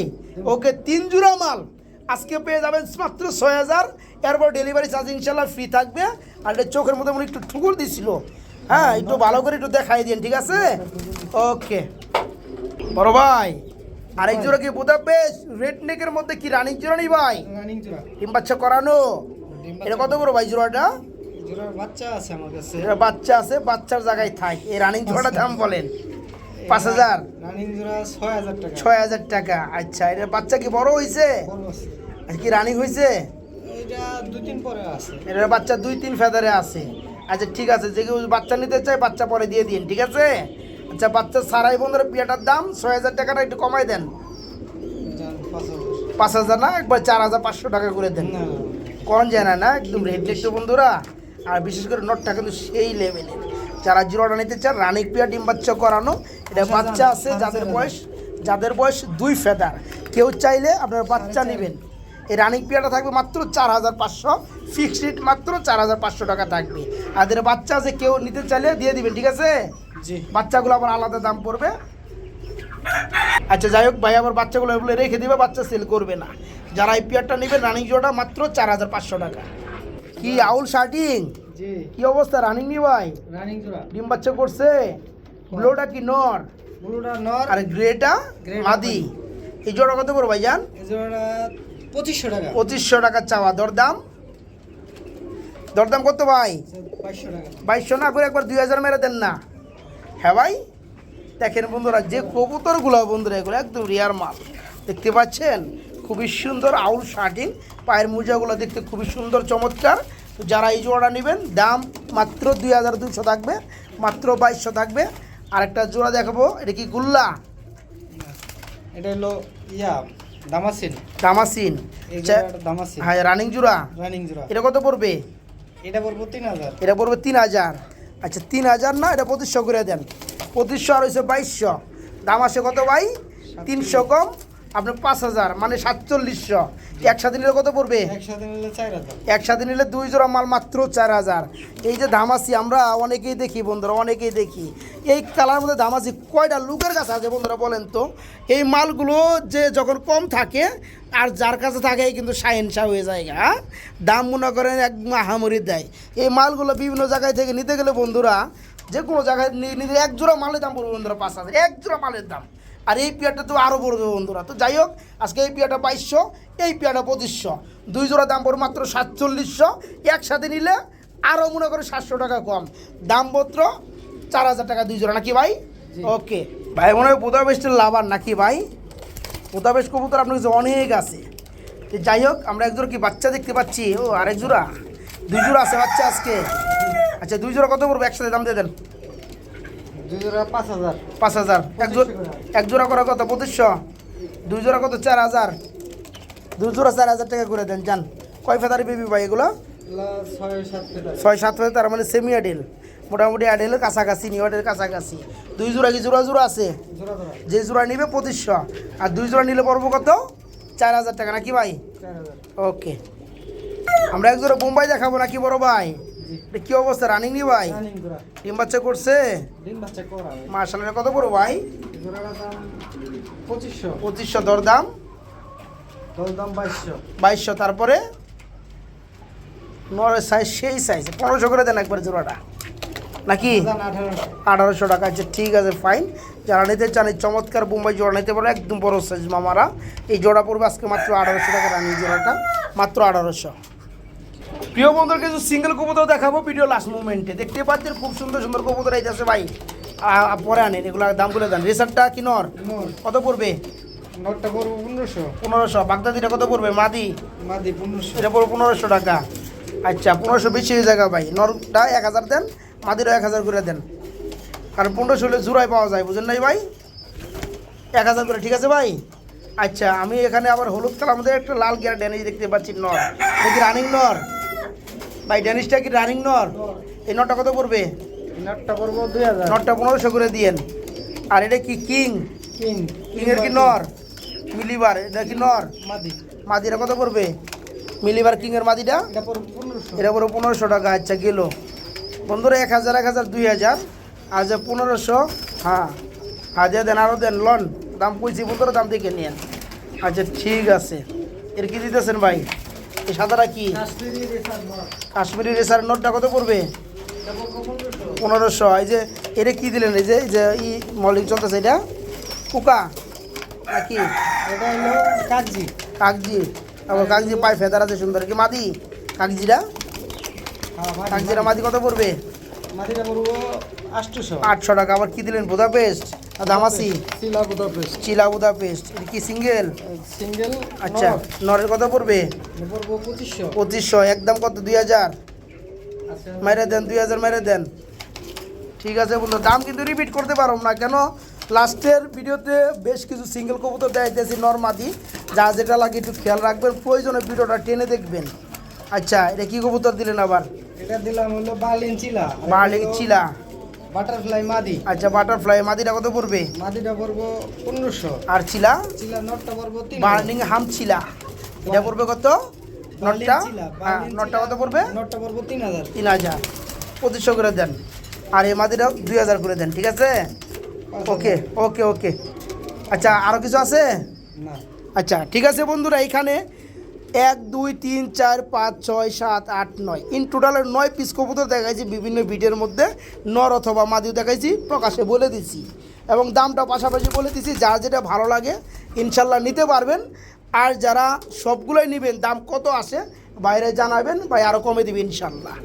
ওকে। 3 জোড়া মাল আজকে পেয়ে যাবেন মাত্র 6000। এরপর ডেলিভারি চার্জ ইনশাল্লাহ ফ্রি থাকবে। আর এটা চোখের মধ্যে মনে একটু ঠুকুর দিছিল, হ্যাঁ, একটু ভালো করে একটু দেখাই দিন। ঠিক আছে, ওকে বড় ভাই। আরেক জোড়া কি বুদাপেস্ট রেড নেকের মধ্যে কি রানিং জোড়া নেই ভাই? ডিম বাচ্চা করানো। এটা কত বড় ভাই জোড়াটা? বাচ্চা আছে আমার কাছে। এটা বাচ্চা আছে, বাচ্চার জায়গায় থাক। এই রানিং জোড়াটার দাম বলেন? 5000। রানিং জোড়া 6000 টাকা। 6000 টাকা। আচ্ছা, এটা বাচ্চা কি বড় হয়েছে? কি রানিং হয়েছে? এটা 2-3 পরে আছে। এটা বাচ্চা 2-3 ফেদারে আছে। আচ্ছা ঠিক আছে, যে কেউ বাচ্চা নিতে চায় বাচ্চা পরে দিয়ে দিন। ঠিক আছে, আচ্ছা বাচ্চা সারাই বন্ধুরা পিয়াটার দাম 6000 টাকাটা একটু কমাই দেন। 5000 না, একবার 4500 টাকা করে দেন। কোন যায় না একদম রেট একটু বন্ধুরা। আর বিশেষ করে নটটা কিন্তু সেই লেভেলের। যারা জোড়াটা নিতে চান রানিক পিয়া ডিম বাচ্চা করানো, এটা বাচ্চা আছে যাদের বয়স 2 ফেদার। কেউ চাইলে আপনার বাচ্চা নেবেন। এই রানিক পিয়াটা থাকবে মাত্র 4500, ফিক্সড রেট মাত্র 4500 টাকা থাকবে। আর এদের বাচ্চা আছে, কেউ নিতে চাইলে দিয়ে দিবেন। ঠিক আছে, বাচ্চাগুলো আবার আলাদা দাম পড়বে। আচ্ছা যাই হোক ভাই, আবার বাচ্চাগুলো এগুলো রেখে দিবে, বাচ্চা সেল করবে না। যারা এই পেয়ারটা নেবেন রানিং জোড়াটা মাত্র 4500 টাকা। কি আউল শার্টিং, কি অবস্থা? রানিং নি ভাই? রানিং জোড়া ডিম বাচ্চা করছে। ব্লুটা কি নর? ব্লুটা নর আর গ্রেটা মাদি। এই জোড়া কত করে ভাই জান? এই জোড়া 2500 টাকা। 2500 টাকা চাওয়া। দরদাম কত ভাই? 2200 টাকা। 2200 না করে একবার 2000 মেরে দেন না। হ্যাঁ ভাই, দেখেন বন্ধুরা যে কবুতরগুলো বন্ধুরা এগুলো একদম রিয়ার মাল। দেখতে পাচ্ছেন খুবই সুন্দর আউল শার্টিং। পায়ের মোজাগুলো দেখতে খুবই সুন্দর চমৎকার। তো যারা এই জোড়াটা নেবেন দাম মাত্র 2200 থাকবে, মাত্র 2200 থাকবে। আরেকটা জোড়া দেখাবো, এটা কি গুল্লা? এটা হলো দামাসিন। এই জোড়াটা দামাসিন। হ্যাঁ, রানিং জোড়া। এটা কত পড়বে? এটা পড়বে 3000। এটা পড়বে 3000। আচ্ছা 3000 না, এটা 2500 করে দেন। 2500 আর হয়েছে 2200। দাম আসে কত ভাই? 300 কম আপনার 5000, মানে 4700। একসাথে নিলে কত পড়বে? একসাথে নিলে 4000। একসাথে নিলে 2 জোড়া মাল মাত্র 4000। এই যে ধামাসি আমরা অনেকেই দেখি বন্ধুরা, অনেকেই দেখি এই কালার মধ্যে ধামাসি কয়টা লুকের কাছে আছে বন্ধুরা বলেন তো? এই মালগুলো যে যখন কম থাকে আর যার কাছে থাকে কিন্তু শাহেনশাহ হয়ে যায়। হ্যাঁ, দাম মনে করেন এক মাহামরি দেয়। এই মালগুলো বিভিন্ন জায়গায় থেকে নিতে গেলে বন্ধুরা, যে কোনো জায়গায় নিতে এক জোড়া মালের দাম পড়বে বন্ধুরা 5000, এক জোড়া মালের দাম। আর এই পেয়ারটা তো আরও পড়বে বন্ধুরা। তো যাই হোক, আজকে এই পেয়ারটা 2200, এই পেয়ারটা 2500। 2 জোড়া দাম পড়বে মাত্র 4700। একসাথে নিলে আরও মনে করে 700 টাকা কম। দাম মাত্র 4000 টাকা 2 জোড়া, নাকি ভাই? ওকে ভাই, মনে হয় বুদাপেস্টের লাভার নাকি ভাই? বুদাপেস্ট কবুতর আপনার কাছে অনেক আছে। তো যাই হোক, আমরা এক জোড়া কি বাচ্চা দেখতে পাচ্ছি। ও আরেক জোড়া, 2 জোড়া আছে বাচ্চা আজকে। আচ্ছা 2 জোড়া কত পড়বে? একসাথে দাম দিয়ে দেন। 2 জোড়া 5000। 5000। এক জোড়া করা কত? 2500। 2 জোড়া কত? 4000। 2 জোড়া 4000 টাকা করে দেন। যান। কয় ফেদারি বেবি ভাই এগুলো? 6-7 ফেদার। 6-7 ফেদার, তার মানে সেমি অ্যাডেল, মোটামুটি অ্যাডেলের কাছাকাছি, নিউ অ্যাডেলের কাছাকাছি। 2 জোড়া কি জোড়া আছে? যে জোড়া নিবে 2500, আর 2 জোড়া নিলে পড়বো কত? 4000 টাকা, নাকি ভাই? 4000। ওকে, আমরা এক জোড়া বোম্বাই দেখাবো নাকি বড় ভাই? এটা কি অবস্থা? রানিং নি ভাই? ডিম বাচ্চা করছে? মাশাআল্লাহ। কত বড় ভাই? 2500। দরদাম 2200। তারপরে নরের সাইজ সেই সাইজ 1500 করে দেন একবার জোড়াটা, নাকি? 1800 টাকা। আচ্ছা ঠিক আছে, ফাইন। যারা নিতে চান এই চমৎকার বোম্বাই জোড়া নিতে পারে, একদম বড় সাইজ মামারা। এই জোড়া পড়বে আজকে মাত্র 1800 টাকা। রানিং জোড়াটা মাত্র 1800। প্রিয় বন্ধুর কিছু সিঙ্গেল কবুতর দেখাবো ভিডিও লাস্ট মুভমেন্টে। দেখতে পাচ্ছেন খুব সুন্দর সুন্দর কবুতর আইতেছে ভাই। পরে আনেন, এগুলোর দামগুলো দেন। রেসারটা কি নর? কত পড়বে? নটটা পড়বো 1500, 1500। বাগদাদিটা কত পড়বে? মাদি মাদি 1500। এটা পড়বে 1500 টাকা। আচ্ছা 1500 বেশি হয়ে যাবে ভাই, নরটা 1000 দেন, মাদিরও 1000 করে দেন, কারণ 1500 হলে জোড়ায় পাওয়া যায়, বুঝেন নাই ভাই? 1000 করে, ঠিক আছে ভাই? আচ্ছা আমি এখানে আবার হলুদ কালার মধ্যে একটা লাল গিয়ার ড্যানিশ দেখতে পাচ্ছি, নর। এটা কি রানিং নর ভাই? ড্যানিশটা কি রানিং নর? এই নরটা কত পড়বে? নটটা পড়বো 2000। নরটা 1500 করে দিয়েন। আর এটা কি কিং? কিং কিংয়ের কি নর? মিলিবার, এটা কি নর? মাদি। মাদিটা কত পড়বে? মিলিবার কিংয়ের মাদিটা এটা পড়বো 1500। এটা পড়বে 1500 টাকা। আচ্ছা গেল বন্ধুরা, 1000 1000 2000, আজ 1500। হ্যাঁ হ্যাঁ দিয়ে দেন, আরও দেন, লন দাম কইছি বন্ধুরা, দাম দেখে নিন। আচ্ছা ঠিক আছে। এর কি দিতেছেন ভাই? এই সাদাটা কি? Kashmiri racer not. Kashmiri racer নোটটা কত পড়বে? এটা পড়বো 1500। 1500। এই যে এটা কি দিলেন? এই যে মলিক চলতেছে, এটা পোকা নাকি? এটা হলো কাগজি। কাগজি। আবার কাগজি পায়ে ফেদার আছে সুন্দর, কি মাদি কাগজিরা? হ্যাঁ কাগজিরা মাদি কত পড়বে? মাদিটা পড়বো 800। 800 টাকা। আবার কি দিলেন? বুদাপেস্ট না দামাসি? চিলা বুদাপেস্ট। চিলা বুদাপেস্ট। এটা কি সিঙ্গেল? সিঙ্গেল। আচ্ছা নরের কত পড়বে? পড়বো 2500। 2500। একদম কত? 2000 আচ্ছা মেরে দেন, 2000 মেরে দেন। ঠিক আছে বন্ধু, দাম কিন্তু রিপিট করতে পারো না, কেন লাস্টের ভিডিওতে বেশ কিছু সিঙ্গেল কবুতর দেখাইতেছি নরমাদি, যা যেটা লাগে একটু খেয়াল রাখবেন, প্রয়োজনে ভিডিওটা টেনে দেখবেন। আচ্ছা এটা কি কবুতর দিলেন আবার? এটা দিলাম হলো বার্লিন চিলা। বার্লিং চিলা। বাটারফ্লাই মাদি। আচ্ছা বাটারফ্লাই মাদিটা কত পড়বে? মাদিটা পড়বো 1500। আর চিলা? চিলা নটটা পড়বো 300। বার্লিং হাম চিলা, এটা পড়বে কত? নটটা? হ্যাঁ নটটা কত পড়বে? নটটা পড়বো 3000। 3000। 2500 করে দেন। আর এই মাদিটাও 2000 করে দেন, ঠিক আছে? ওকে ওকে ওকে। আচ্ছা আরও কিছু আছে? না। আচ্ছা ঠিক আছে বন্ধুরা, এইখানে 1 2 3 4 5 6 7 8 9 ইন টোটালের 9 পিস কবুতর দেখাইছি বিভিন্ন ভিডিওর মধ্যে, নর অথবা মাদিও দেখাইছি, প্রকাশে বলে দিছি এবং দামটা পাশাপাশি বলে দিছি। যার যেটা ভালো লাগে ইনশাল্লাহ নিতে পারবেন। আর যারা সবগুলোই নেবেন, দাম কত আসে বাইরে জানাবেন, ভাই আরও কমে দিবে ইনশাল্লাহ।